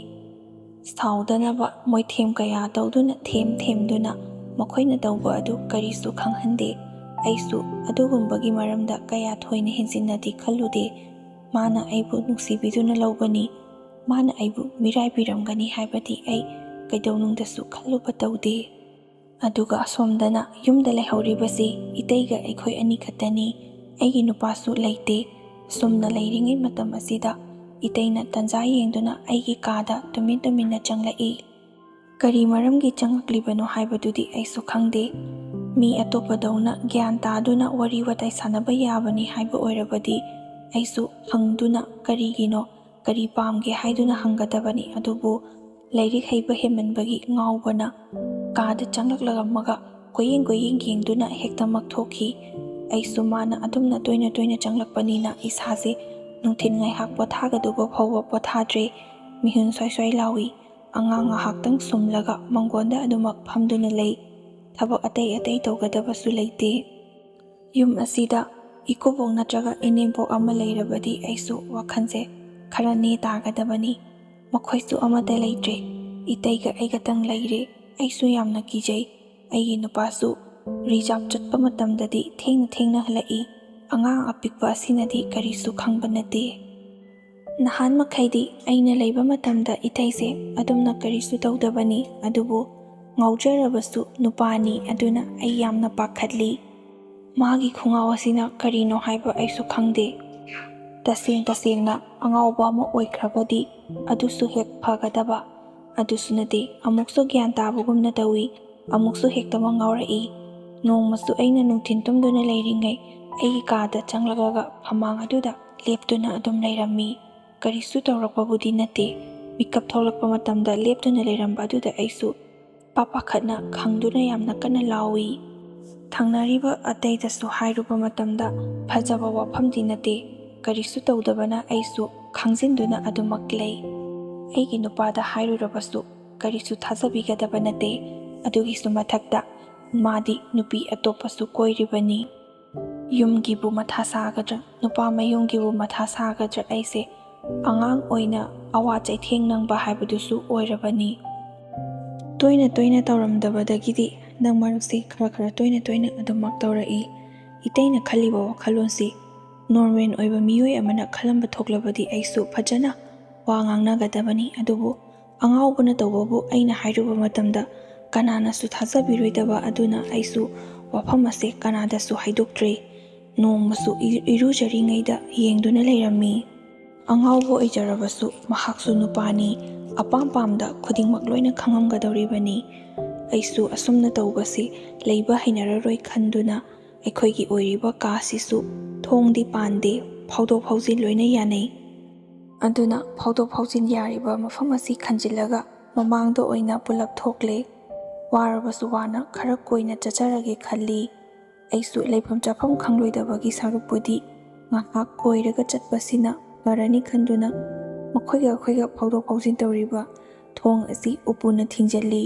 ꯁꯥꯎꯗꯅꯕ ꯃꯣꯏꯊꯦꯝ ꯀꯌꯥ ꯇꯧꯗꯨꯅ ꯊꯦꯝꯗꯨꯅ ꯃꯈꯣꯏꯅ ꯇꯧꯕ ꯑꯗꯨ ꯀꯔꯤꯁꯨ ꯈꯪꯍꯟꯗꯦ꯫ ꯑꯩꯁꯨ ꯑꯗꯨꯒꯨꯝꯕꯒꯤ ꯃꯔꯝꯗ ꯀꯌꯥ ꯊꯣꯏꯅ ꯍꯦꯟꯖꯤꯟꯅꯗꯤ ꯈꯜꯂꯨꯗꯦ꯫ ꯃꯥꯅ ꯑꯩꯕꯨ ꯅꯨꯡꯁꯤꯕꯤꯗꯨꯅ ꯂꯧꯕꯅꯤ, ꯃꯥꯅ ꯑꯩꯕꯨ ꯃꯤꯔꯥꯏꯕꯤꯔꯝꯒꯅꯤ ꯍꯥꯏꯕꯗꯤ ꯑꯩ ꯀꯩꯗꯧꯅꯨꯡꯗꯁꯨ ꯈꯜꯂꯨꯕ ꯇꯧꯗꯦ꯫ ꯑꯗꯨꯒ ꯑꯁꯣꯝꯗꯅ ꯌꯨꯝꯗ ꯂꯩꯍꯧꯔꯤꯕꯁꯤ ꯏꯇꯩꯒ ꯑꯩꯈꯣꯏ ꯑꯅꯤ ꯈꯛꯇꯅꯤ꯫ ꯑꯩꯒꯤ ꯅꯨꯄꯥꯁꯨ ꯂꯩꯇꯦ꯫ ꯁꯨꯝꯅ ꯂꯩꯔꯤꯉꯩ ꯃꯇꯝ ꯑꯁꯤꯗ ꯏꯇꯩꯅ ꯇꯟꯖꯥ ꯌꯦꯡꯗꯨꯅ ꯑꯩꯒꯤ ꯀꯥꯗ ꯇꯨꯃꯤꯟꯅ ꯆꯪꯂꯛꯏ꯫ ꯀꯔꯤ ꯃꯔꯝꯒꯤ ꯆꯪꯂꯛꯂꯤꯕꯅꯣ ꯍꯥꯏꯕꯗꯨꯗꯤ ꯑꯩꯁꯨ ꯈꯪꯗꯦ꯫ ꯃꯤ ꯑꯇꯣꯞꯄꯗꯧꯅ ꯒ꯭ꯌꯥꯟ ꯇꯥꯗꯨꯅ ꯋꯥꯔꯤ ꯋꯥꯇꯥꯏ ꯁꯥꯟꯅꯕ ꯌꯥꯕꯅꯤ ꯍꯥꯏꯕ ꯑꯣꯏꯔꯕꯗꯤ ꯑꯩꯁꯨ ꯍꯪꯗꯨꯅ ꯀꯔꯤꯒꯤꯅꯣ, ꯀꯔꯤ ꯄꯥꯝꯒꯦ ꯍꯥꯏꯗꯨꯅ ꯍꯪꯒꯗꯕꯅꯤ꯫ ꯑꯗꯨꯕꯨ ꯂꯥꯏꯔꯤꯛ ꯍꯩꯕ ꯍꯦꯟꯃꯟꯕꯒꯤ ꯉꯥꯎꯕꯅ ꯀꯥꯗ ꯆꯪꯂꯛꯂꯝꯃꯒ ꯀꯣꯏꯌꯦꯡ ꯌꯦꯡꯗꯨꯅ ꯍꯦꯛꯇꯃꯛ ꯊꯣꯛꯈꯤ꯫ ꯑꯩꯁꯨ ꯃꯥꯅ ꯑꯗꯨꯝꯅ ꯇꯣꯏꯅ ꯆꯪꯂꯛꯄꯅꯤꯅ ꯏꯁꯥꯁꯦ ꯅꯨꯡꯊꯤꯜ ꯉꯥꯏꯍꯥꯛ ꯄꯣꯊꯥꯒꯗꯧꯕ ꯐꯥꯎꯕ ꯄꯣꯊꯥꯗ꯭ꯔꯦ꯫ ꯃꯤꯍꯨꯟ ꯁ꯭ꯋꯥꯏ ꯂꯥꯎꯏ꯫ ꯑꯉꯥꯡ ꯉꯥꯏꯍꯥꯛꯇꯪ ꯁꯨꯝꯂꯒ ꯃꯪꯒꯣꯟꯗ ꯑꯗꯨꯃꯛ ꯐꯝꯗꯨꯅ ꯂꯩ꯫ ꯊꯕꯛ ꯑꯇꯩ ꯇꯧꯒꯗꯕꯁꯨ ꯂꯩꯇꯦ꯫ ꯌꯨꯝ ꯑꯁꯤꯗ ꯏꯀꯨꯕꯣꯛ ꯅꯠꯇ꯭ꯔꯒ ꯏꯅꯦꯝꯄꯣꯛ ꯑꯃ ꯂꯩꯔꯕꯗꯤ ꯑꯩꯁꯨ ꯋꯥꯈꯜꯁꯦ ꯈꯔ ꯅꯦ ꯇꯥꯒꯗꯕꯅꯤ꯫ ꯃꯈꯣꯏꯁꯨ ꯑꯃꯠꯇ ꯂꯩꯇ꯭ꯔꯦ꯫ ꯏꯇꯩꯒ ꯑꯩꯒꯇꯪ ꯂꯩꯔꯦ꯫ ꯑꯩꯁꯨ ꯌꯥꯝꯅ ꯀꯤꯖꯩ꯫ ꯑꯩꯒꯤ ꯅꯨꯄꯥꯁꯨ ꯔꯤꯖꯥꯔꯚ ꯆꯠꯄ ꯃꯇꯝꯗꯗꯤ ꯊꯦꯡꯅ ꯍꯜꯂꯛꯏ꯫ ꯑꯉꯥꯡ ꯑꯄꯤꯛꯄ ꯑꯁꯤꯅꯗꯤ ꯀꯔꯤꯁꯨ ꯈꯪꯕ ꯅꯠꯇꯦ꯫ ꯅꯍꯥꯟ ꯃꯈꯩꯗꯤ ꯑꯩꯅ ꯂꯩꯕ ꯃꯇꯝꯗ ꯏꯇꯩꯁꯦ ꯑꯗꯨꯝꯅ ꯀꯔꯤꯁꯨ ꯇꯧꯗꯕꯅꯤ꯫ ꯑꯗꯨꯕꯨ ꯉꯥꯎꯖꯔꯕꯁꯨ ꯅꯨꯄꯥꯅꯤ ꯑꯗꯨꯅ ꯑꯩ ꯌꯥꯝꯅ ꯄꯥꯈꯠꯂꯤ꯫ ꯃꯥꯒꯤ ꯈꯨꯉꯥꯎ ꯑꯁꯤꯅ ꯀꯔꯤꯅꯣ ꯍꯥꯏꯕ ꯑꯩꯁꯨ ꯈꯪꯗꯦ꯫ ꯇꯁꯦꯡꯅ ꯑꯉꯥꯎꯕ ꯑꯃ ꯑꯣꯏꯈ꯭ꯔꯕꯗꯤ ꯑꯗꯨꯁꯨ ꯍꯦꯛ ꯐꯒꯗꯕ꯫ ꯑꯗꯨꯁꯨ ꯅꯠꯇꯦ, ꯑꯃꯨꯛꯁꯨ ꯒ꯭ꯌꯥꯟ ꯇꯥꯕꯒꯨꯝꯅ ꯇꯧꯏ, ꯑꯃꯨꯛꯁꯨ ꯍꯦꯛꯇꯃꯛ ꯉꯥꯎꯔꯛꯏ꯫ ꯅꯣꯡꯃꯁꯨ ꯑꯩꯅ ꯅꯨꯡꯊꯤꯜ ꯇꯨꯝꯗꯨꯅ ꯂꯩꯔꯤꯉꯩ ꯑꯩꯒꯤ ꯀꯥꯗ ꯆꯪꯂꯛꯂꯒ ꯐꯃꯥꯡ ꯑꯗꯨꯗ ꯂꯦꯞꯇꯨꯅ ꯑꯗꯨꯝ ꯂꯩꯔꯝꯃꯤ꯫ ꯀꯔꯤꯁꯨ ꯇꯧꯔꯛꯄꯕꯨꯗꯤ ꯅꯠꯇꯦ꯫ ꯃꯤꯀꯞ ꯊꯣꯛꯂꯛꯄ ꯃꯇꯝꯗ ꯂꯦꯞꯇꯨꯅ ꯂꯩꯔꯝꯕ ꯑꯗꯨꯗ ꯑꯩꯁꯨ ꯄꯥꯈꯠꯅ ꯈꯪꯗꯨꯅ ꯌꯥꯝꯅ ꯀꯟꯅ ꯂꯥꯎꯏ꯫ ꯊꯪꯅꯔꯤꯕ ꯑꯇꯩꯗꯁꯨ ꯍꯥꯏꯔꯨꯕ ꯃꯇꯝꯗ ꯐꯖꯕ ꯋꯥꯐꯝꯗꯤ ꯅꯠꯇꯦ꯫ ꯀꯔꯤꯁꯨ ꯇꯧꯗꯕꯅ ꯑꯩꯁꯨ ꯈꯥꯡꯖꯤꯟꯗꯨꯅ ꯑꯗꯨꯃꯛ ꯂꯩ꯫ ꯑꯩꯒꯤ ꯅꯨꯄꯥꯗ ꯍꯥꯏꯔꯨꯔꯕꯁꯨ ꯀꯔꯤꯁꯨ ꯊꯥꯖꯕꯤꯒꯗꯕ ꯅꯠꯇꯦ꯫ ꯑꯗꯨꯒꯤꯁꯨ ꯃꯊꯛꯇ ꯃꯥꯗꯤ ꯅꯨꯄꯤ ꯑꯇꯣꯞꯄꯁꯨ ꯀꯣꯏꯔꯤꯕꯅꯤ꯫ ꯌꯨꯝꯒꯤꯕꯨ ꯃꯊꯥ ꯁꯥꯒꯗ꯭ꯔꯥ, ꯅꯨꯄꯥ ꯃꯌꯨꯝꯒꯤꯕꯨ ꯃꯊꯥ ꯁꯥꯒꯗ꯭ꯔꯥ ꯑꯩꯁꯦ ꯑꯉꯥꯡ ꯑꯣꯏꯅ ꯑꯋꯥ ꯆꯩꯊꯦꯡ ꯅꯪꯕ ꯍꯥꯏꯕꯗꯨꯁꯨ ꯑꯣꯏꯔꯕꯅꯤ꯫ ꯇꯣꯏꯅ ꯇꯧꯔꯝꯗꯕꯗꯒꯤꯗꯤ ꯍꯟꯗꯛ ꯃꯔꯛꯁꯤ ꯈꯔ ꯇꯣꯏꯅ ꯑꯗꯨꯃꯛ ꯇꯧꯔꯛꯏ꯫ ꯏꯇꯩꯅ ꯈꯜꯂꯤꯕ ꯋꯥꯈꯜꯂꯣꯟꯁꯤ ꯅꯣꯔꯃꯦꯜ ꯑꯣꯏꯕ ꯃꯤꯑꯣꯏ ꯑꯃꯅ ꯈꯜꯂꯝꯕ ꯊꯣꯛꯂꯕꯗꯤ ꯑꯩꯁꯨ ꯐꯖꯅ ꯋꯥ ꯉꯥꯡꯅꯒꯗꯕꯅꯤ꯫ ꯑꯗꯨꯕꯨ ꯑꯉꯥꯎꯕꯅ ꯇꯧꯕꯕꯨ ꯑꯩꯅ ꯍꯥꯏꯔꯨꯕ ꯃꯇꯝꯗ ꯀꯅꯥꯅꯁꯨ ꯊꯥꯖꯕꯤꯔꯣꯏꯗꯕ ꯑꯗꯨꯅ ꯑꯩꯁꯨ ꯋꯥꯐꯝ ꯑꯁꯦ ꯀꯅꯥꯗꯁꯨ ꯍꯥꯏꯗꯣꯛꯇ꯭ꯔꯦ꯫ ꯅꯣꯡꯃꯁꯨ ꯏꯔꯨꯖꯔꯤꯉꯩꯗ ꯌꯦꯡꯗꯨꯅ ꯂꯩꯔꯝꯃꯤ꯫ ꯑꯉꯥꯎꯕ ꯑꯣꯏꯖꯔꯕꯁꯨ ꯃꯍꯥꯛꯁꯨ ꯅꯨꯄꯥꯅꯤ꯫ ꯑꯄꯥꯝꯕ ꯈꯨꯗꯤꯡꯃꯛ ꯂꯣꯏꯅ ꯈꯪꯉꯝꯒꯗꯧꯔꯤꯕꯅꯤ꯫ ꯑꯩꯁꯨ ꯑꯁꯨꯝꯅ ꯇꯧꯕꯁꯤ ꯂꯩꯕ ꯍꯩꯅꯔꯔꯣꯏ ꯈꯟꯗꯨꯅ ꯑꯩꯈꯣꯏꯒꯤ ꯑꯣꯏꯔꯤꯕ ꯀꯥꯁꯤꯁꯨ ꯊꯣꯡꯗꯤ ꯄꯥꯟꯗꯦ, ꯐꯥꯎꯗꯣꯛ ꯐꯥꯎꯖꯤꯟ ꯂꯣꯏꯅ ꯌꯥꯅꯩ꯫ ꯑꯗꯨꯅ ꯐꯥꯎꯗꯣꯛ ꯐꯥꯎꯖꯤꯟ ꯌꯥꯔꯤꯕ ꯃꯐꯝ ꯑꯁꯤ ꯈꯟꯖꯤꯜꯂꯒ ꯃꯃꯥꯡꯗ ꯑꯣꯏꯅ ꯄꯨꯂꯞ ꯊꯣꯛꯂꯦ꯫ ꯋꯥꯔꯕꯁꯨ ꯋꯥꯅ ꯈꯔ ꯀꯣꯏꯅ ꯆꯠꯆꯔꯒꯦ ꯈꯜꯂꯤ꯫ ꯑꯩꯁꯨ ꯂꯩꯐꯝ ꯆꯥꯐꯝ ꯈꯪꯂꯣꯏꯗꯕꯒꯤ ꯁꯔꯨꯛꯄꯨꯗꯤ ꯉꯥꯏꯍꯥꯛ ꯀꯣꯏꯔꯒ ꯆꯠꯄꯁꯤꯅ ꯐꯔꯅꯤ ꯈꯟꯗꯨꯅ ꯑꯩꯈꯣꯏꯒ ꯐꯥꯎꯗꯣꯛ ꯐꯥꯎꯖꯤꯟ ꯇꯧꯔꯤꯕ ꯊꯣꯡ ꯑꯁꯤ ꯎꯄꯨꯅ ꯊꯤꯡꯖꯤꯜꯂꯤ꯫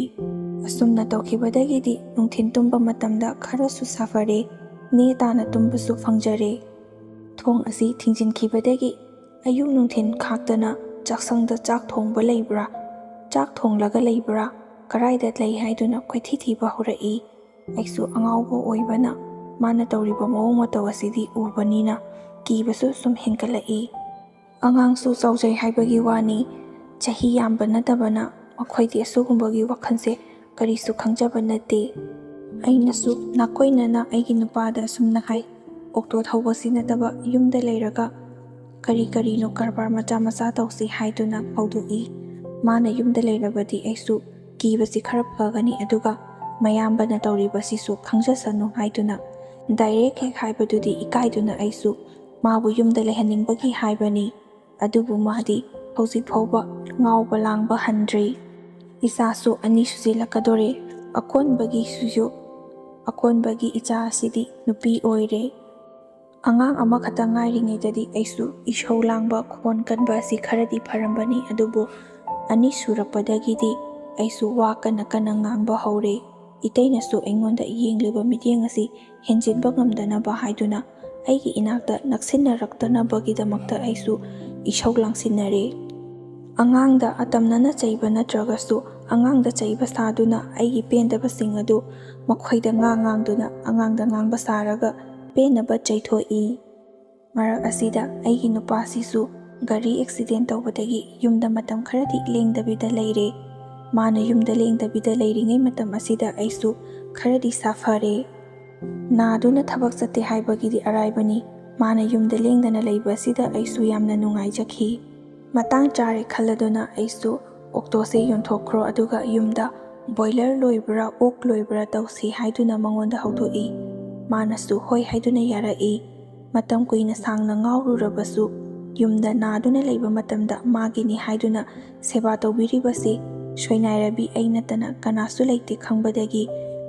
ꯑꯁꯨꯝꯅ ꯇꯧꯈꯤꯕꯗꯒꯤꯗꯤ ꯅꯨꯡꯊꯤꯜ ꯇꯨꯝꯕ ꯃꯇꯝꯗ ꯈꯔꯁꯨ ꯁꯥꯐꯔꯦ, ꯅꯦ ꯇꯥꯅ ꯇꯨꯝꯕꯁꯨ ꯐꯪꯖꯔꯦ꯫ ꯊꯣꯡ ꯑꯁꯤ ꯊꯤꯡꯖꯤꯟꯈꯤꯕꯗꯒꯤ ꯑꯌꯨꯛ ꯅꯨꯡꯊꯤꯜ ꯈꯥꯛꯇꯅ ꯆꯥꯛꯁꯪꯗ ꯆꯥꯛ ꯊꯣꯡꯕ ꯂꯩꯕ꯭ꯔꯥ, ꯆꯥꯛ ꯊꯣꯡꯂꯒ ꯂꯩꯕ꯭ꯔꯥ, ꯀꯔꯥꯏꯗ ꯂꯩ ꯍꯥꯏꯗꯨꯅ ꯀꯣꯏꯊꯤ ꯊꯤꯕ ꯍꯧꯔꯛꯏ꯫ ꯑꯩꯁꯨ ꯑꯉꯥꯎꯕ ꯑꯣꯏꯕꯅ ꯃꯥꯅ ꯇꯧꯔꯤꯕ ꯃꯑꯣꯡ ꯃꯇꯧ ꯑꯁꯤꯗꯤ ꯎꯕꯅꯤꯅ ꯀꯤꯕꯁꯨ ꯁꯨꯝ ꯍꯦꯟꯒꯠꯂꯛꯏ꯫ ꯑꯉꯥꯡꯁꯨ ꯆꯥꯎꯖꯩ ꯍꯥꯏꯕꯒꯤ ꯋꯥꯅꯤ, ꯆꯍꯤ ꯌꯥꯝꯕ ꯅꯠꯇꯕꯅ ꯃꯈꯣꯏꯗꯤ ꯑꯁꯤꯒꯨꯝꯕꯒꯤ ꯋꯥꯈꯜꯁꯦ ꯀꯔꯤꯁꯨ ꯈꯪꯖꯕ ꯅꯠꯇꯦ꯫ ꯑꯩꯅꯁꯨ ꯅꯥꯀꯣꯏꯅꯅ ꯑꯩꯒꯤ ꯅꯨꯄꯥꯗ ꯑꯁꯨꯝꯅ ꯍꯥꯏ, ꯑꯣꯛꯇꯣ ꯊꯧꯕꯁꯤ ꯅꯠꯇꯕ ꯌꯨꯝꯗ ꯂꯩꯔꯒ ꯀꯔꯤꯅꯣ ꯀꯔꯕꯥꯔ ꯃꯆꯥ ꯇꯧꯁꯤ ꯍꯥꯏꯗꯨꯅ ꯍꯧꯗꯣꯛꯏ꯫ ꯃꯥꯅ ꯌꯨꯝꯗ ꯂꯩꯔꯕꯗꯤ ꯑꯩꯁꯨ ꯀꯤꯕꯁꯤ ꯈꯔ ꯐꯒꯅꯤ, ꯑꯗꯨꯒ ꯃꯌꯥꯝꯕꯅ ꯇꯧꯔꯤꯕꯁꯤꯁꯨ ꯈꯪꯖꯁꯅꯨ ꯍꯥꯏꯗꯨꯅ ꯗꯥꯏꯔꯦꯛ ꯍꯦꯛ ꯍꯥꯏꯕꯗꯨꯗꯤ ꯏꯀꯥꯏꯗꯨꯅ ꯑꯩꯁꯨ ꯃꯥꯕꯨ ꯌꯨꯝꯗ ꯂꯩꯍꯟꯅꯤꯡꯕꯒꯤ ꯍꯥꯏꯕꯅꯤ꯫ ꯑꯗꯨꯕꯨ ꯃꯥꯗꯤ ꯍꯧꯖꯤꯛ ꯐꯥꯎꯕ ꯉꯥꯎꯕ ꯂꯥꯡꯕ ꯍꯟꯗ꯭ꯔꯤ꯫ ꯏꯆꯥꯁꯨ 2 ꯁꯨꯖꯤꯜꯂꯛꯀꯗꯣꯔꯦ꯫ ꯑꯀꯣꯟꯕꯒꯤ ꯏꯆꯥ ꯑꯁꯤꯗꯤ ꯅꯨꯄꯤ ꯑꯣꯏꯔꯦ꯫ ꯑꯉꯥꯡ ꯑꯃꯈꯛꯇ ꯉꯥꯏꯔꯤꯉꯩꯗꯗꯤ ꯑꯩꯁꯨ ꯏꯁꯧ ꯂꯥꯡꯕ ꯈꯣꯟ ꯀꯟꯕ ꯑꯁꯤ ꯈꯔꯗꯤ ꯐꯔꯝꯕꯅꯤ, ꯑꯗꯨꯕꯨ 2 ꯁꯨꯔꯛꯄꯗꯒꯤꯗꯤ ꯑꯩꯁꯨ ꯋꯥ ꯀꯟꯅ ꯉꯥꯡꯕ ꯍꯧꯔꯦ꯫ ꯏꯇꯩꯅꯁꯨ ꯑꯩꯉꯣꯟꯗ ꯌꯦꯡꯂꯤꯕ ꯃꯤꯠꯌꯦꯡ ꯑꯁꯤ ꯍꯦꯟꯖꯤꯟꯕ ꯉꯝꯗꯅꯕ ꯍꯥꯏꯗꯨꯅ ꯑꯩꯒꯤ ꯏꯅꯥꯛꯇ ꯅꯛꯁꯤꯟꯅꯔꯛꯇꯅꯕꯒꯤꯗꯃꯛꯇ ꯑꯩꯁꯨ ꯏꯁꯧ ꯂꯥꯡꯁꯤꯟꯅꯔꯦ꯫ ꯑꯉꯥꯡꯗ ꯑꯇꯝꯅꯅ ꯆꯩꯕ ꯅꯠꯇ꯭ꯔꯒꯁꯨ ꯑꯉꯥꯡꯗ ꯆꯩꯕ ꯁꯥꯗꯨꯅ ꯑꯩꯒꯤ ꯄꯦꯟꯗꯕꯁꯤꯡ ꯑꯗꯨ ꯃꯈꯣꯏꯗ ꯉꯥꯡꯗꯨꯅ ꯑꯉꯥꯡꯗ ꯉꯥꯡꯕ ꯁꯥꯔꯒ ꯄꯦꯟꯅꯕ ꯆꯩꯊꯣꯛꯏ꯫ ꯃꯔꯛ ꯑꯁꯤꯗ ꯑꯩꯒꯤ ꯅꯨꯄꯥꯁꯤꯁꯨ ꯒꯥꯔꯤ ꯑꯦꯛꯁꯤꯗꯦꯟ ꯇꯧꯕꯗꯒꯤ ꯌꯨꯝꯗ ꯃꯇꯝ ꯈꯔꯗꯤ ꯂꯦꯡꯗꯕꯤꯗ ꯂꯩꯔꯦ꯫ ꯃꯥꯅ ꯌꯨꯝꯗ ꯂꯦꯡꯗꯕꯤꯗ ꯂꯩꯔꯤꯉꯩ ꯃꯇꯝ ꯑꯁꯤꯗ ꯑꯩꯁꯨ ꯈꯔꯗꯤ ꯁꯥꯐꯔꯦ꯫ ꯅꯥꯗꯨꯅ ꯊꯕꯛ ꯆꯠꯇꯦ ꯍꯥꯏꯕꯒꯤꯗꯤ ꯑꯔꯥꯏꯕꯅꯤ꯫ ꯃꯥꯅ ꯌꯨꯝꯗ ꯂꯦꯡꯗꯅ ꯂꯩꯕ ꯑꯁꯤꯗ ꯑꯩꯁꯨ ꯌꯥꯝꯅ ꯅꯨꯡꯉꯥꯏꯖꯈꯤ꯫ ꯃꯇꯥꯡ ꯆꯥꯔꯦ ꯈꯜꯂꯗꯨꯅ ꯑꯩꯁꯨ ꯑꯣꯛꯇꯣꯁꯦ ꯌꯣꯟꯊꯣꯛꯈ꯭ꯔꯣ, ꯑꯗꯨꯒ ꯌꯨꯝꯗ ꯕꯣꯏꯂꯔ ꯂꯣꯏꯕ꯭ꯔꯥ ꯑꯣꯛ ꯂꯣꯏꯕ꯭ꯔꯥ ꯇꯧꯁꯤ ꯍꯥꯏꯗꯨꯅ ꯃꯉꯣꯟꯗ ꯍꯧꯗꯣꯛꯏ꯫ ꯃꯥꯅꯁꯨ ꯍꯣꯏ ꯍꯥꯏꯗꯨꯅ ꯌꯥꯔꯛꯏ꯫ ꯃꯇꯝ ꯀꯨꯏꯅ ꯁꯥꯡꯅ ꯉꯥꯎꯔꯨꯔꯕꯁꯨ ꯌꯨꯝꯗ ナꯗꯨꯅ ꯂꯩꯕ ꯃꯇꯝꯗ ꯃꯥꯒꯤꯅꯤ ꯍꯥꯏꯗꯨꯅ ꯁꯦꯕꯥ ꯇꯧꯕꯤꯔꯤꯕꯁꯤ ꯁꯣꯏꯅꯥꯏꯔꯕꯤ ꯑꯩ ꯅꯠꯇꯅ ꯀꯅꯥꯁꯨ ꯂꯩꯇꯦ ꯈꯪꯕꯗꯒꯤ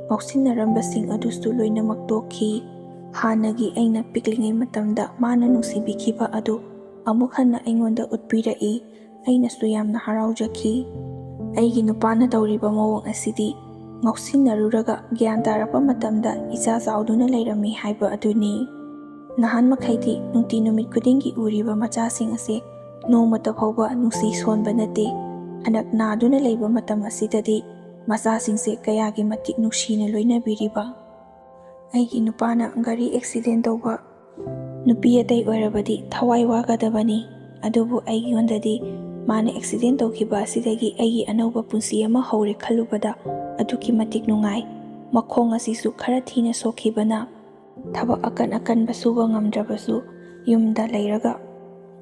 ꯉꯥꯎꯁꯤꯟꯅꯔꯝꯕꯁꯤꯡ ꯑꯗꯨꯁꯨ ꯂꯣꯏꯅꯃꯛ ꯇꯣꯛꯈꯤ꯫ ꯍꯥꯟꯅꯒꯤ ꯑꯩꯅ ꯄꯤꯛꯂꯤꯉꯩ ꯃꯇꯝꯗ ꯃꯥꯅ ꯅꯨꯡꯁꯤꯕꯤꯈꯤꯕ ꯑꯗꯨ ꯑꯃꯨꯛ ꯍꯟꯅ ꯑꯩꯉꯣꯟꯗ ꯎꯠꯄꯤꯔꯛꯏ꯫ ꯑꯩꯅꯁꯨ ꯌꯥꯝꯅ ꯍꯔꯥꯎꯖꯈꯤ꯫ ꯑꯩꯒꯤ ꯅꯨꯄꯥꯅ ꯇꯧꯔꯤꯕ ꯃꯑꯣꯡ ꯑꯁꯤꯗꯤ ꯉꯥꯎꯁꯤꯟꯅꯔꯨꯔꯒ ꯒ꯭ꯌꯥꯟ ꯇꯥꯔꯛꯄ ꯃꯇꯝꯗ ꯏꯆꯥ ꯆꯥꯎꯗꯨꯅ ꯂꯩꯔꯝꯃꯤ ꯍꯥꯏꯕ ꯑꯗꯨꯅꯤ꯫ ꯅꯍꯥꯟ ꯃꯈꯩꯗꯤ ꯅꯨꯡꯇꯤ ꯅꯨꯃꯤꯠ ꯈꯨꯗꯤꯡꯒꯤ ꯎꯔꯤꯕ ꯃꯆꯥꯁꯤꯡ ꯑꯁꯤ ꯅꯣꯡꯃꯇ ꯐꯥꯎꯕ ꯅꯨꯡꯁꯤ ꯁꯣꯟꯕ ꯅꯠꯇꯦ꯫ ꯍꯟꯗꯛ ꯅꯥꯗꯨꯅ ꯂꯩꯕ ꯃꯇꯝ ꯑꯁꯤꯗꯗꯤ ꯃꯆꯥꯁꯤꯡꯁꯦ ꯀꯌꯥꯒꯤ ꯃꯇꯤꯛ ꯅꯨꯡꯁꯤꯅ ꯂꯣꯏꯅꯕꯤꯔꯤꯕ꯫ ꯑꯩꯒꯤ ꯅꯨꯄꯥꯅ ꯒꯥꯔꯤ ꯑꯦꯛꯁꯤꯗꯦꯟ ꯇꯧꯕ ꯅꯨꯄꯤ ꯑꯇꯩ ꯑꯣꯏꯔꯕꯗꯤ ꯊꯋꯥꯏ ꯋꯥꯒꯗꯕꯅꯤ, ꯑꯗꯨꯕు ꯑꯩꯉꯣꯟꯗꯗꯤ ꯃꯥꯅ ꯑꯦꯛꯁꯤꯗꯦꯟ ꯇꯧꯈꯤꯕ ꯑꯁꯤꯗꯒꯤ ꯑꯩꯒꯤ ꯑꯅꯧꯕ ꯄꯨꯟꯁꯤ ꯑꯃ ꯍꯧꯔꯦ ꯈꯜꯂꯨꯕꯗ ꯑꯗꯨꯛꯀꯤ ꯃꯇꯤꯛ ꯅꯨꯡꯉꯥꯏ꯫ ꯃꯈꯣꯡ ꯑꯁꯤꯁꯨꯈꯔ ꯊꯤꯅ ꯁꯣꯛꯈꯤꯕꯅ ꯊꯕꯛ ꯑꯀꯟꯕ ꯁꯨꯕ ꯉꯝꯗ꯭ꯔꯕꯁꯨ ꯌꯨꯝꯗ ꯂꯩꯔꯒ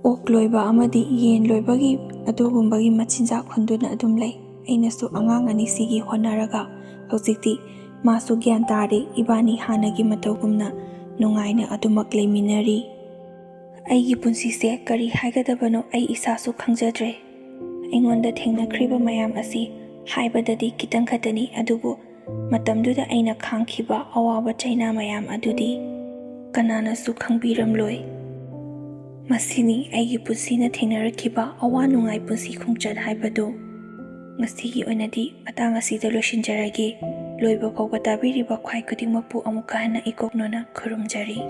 ꯑꯣꯛ ꯂꯣꯏꯕ ꯑꯃꯗꯤ ꯌꯦꯟ ꯂꯣꯏꯕꯒꯤ ꯑꯗꯨꯒꯨꯝꯕꯒꯤ ꯃꯆꯤꯟꯖꯥꯛ ꯍꯨꯟꯗꯨꯅ ꯑꯗꯨꯝ ꯂꯩ꯫ ꯑꯩꯅꯁꯨ ꯑꯉꯥꯡ 2ꯁꯤꯒꯤ ꯍꯣꯠꯅꯔꯒ ꯍꯧꯖꯤꯛꯇꯤ ꯃꯥꯁꯨ ꯒ꯭ꯌꯥꯟ ꯇꯥꯔꯦ꯫ ꯏꯕꯥꯅꯤ ꯍꯥꯟꯅꯒꯤ ꯃꯇꯧꯒꯨꯝꯅ ꯅꯨꯡꯉꯥꯏꯅ ꯑꯗꯨꯃꯛ ꯂꯩꯃꯤꯟꯅꯔꯤ꯫ ꯑꯩꯒꯤ ꯄꯨꯟꯁꯤꯁꯦ ꯀꯔꯤ ꯍꯥꯏꯒꯗꯕꯅꯣ ꯑꯩ ꯏꯁꯥꯁꯨ ꯈꯪꯖꯗ꯭ꯔꯦ꯫ ꯑꯩꯉꯣꯟꯗ ꯊꯦꯡꯅꯈ꯭ꯔꯤꯕ ꯃꯌꯥꯝ ꯑꯁꯤ ꯍꯥꯏꯕꯗꯗꯤ ꯈꯤꯇꯪ ꯈꯛꯇꯅꯤ, ꯑꯗꯨꯕꯨ ꯃꯇꯝꯗꯨꯗ ꯑꯩꯅ ꯈꯥꯡꯈꯤꯕ ꯑꯋꯥꯕ ꯆꯩꯅꯥ ꯃꯌꯥꯝ ꯑꯗꯨꯗꯤ ꯀꯅꯥꯅꯁꯨ ꯈꯪꯕꯤꯔꯝꯂꯣꯏ꯫ ꯃꯁꯤꯅꯤ ꯑꯩꯒꯤ ꯄꯨꯟꯁꯤꯅ ꯊꯦꯡꯅꯔꯛꯈꯤꯕ ꯑꯋꯥ ꯅꯨꯡꯉꯥꯏ ꯄꯨꯟꯁꯤ ꯈꯣꯡꯆꯠ ꯍꯥꯏꯕꯗꯨ꯫ ꯉꯁꯤꯒꯤ ꯑꯣꯏꯅꯗꯤ ꯃꯇꯥꯡ ꯑꯁꯤꯗ ꯂꯣꯏꯁꯤꯟꯖꯔꯒꯦ꯫ ꯂꯣꯏꯕ ꯐꯥꯎꯕ ꯇꯥꯕꯤꯔꯤꯕ ꯈ꯭ꯋꯥꯏ ꯈꯨꯗꯤꯡꯃꯛꯄꯨ ꯑꯃꯨꯛꯀ ꯍꯟꯅ ꯏꯀꯣꯛꯅꯅ ꯈꯨꯔꯨꯝꯖꯔꯤ꯫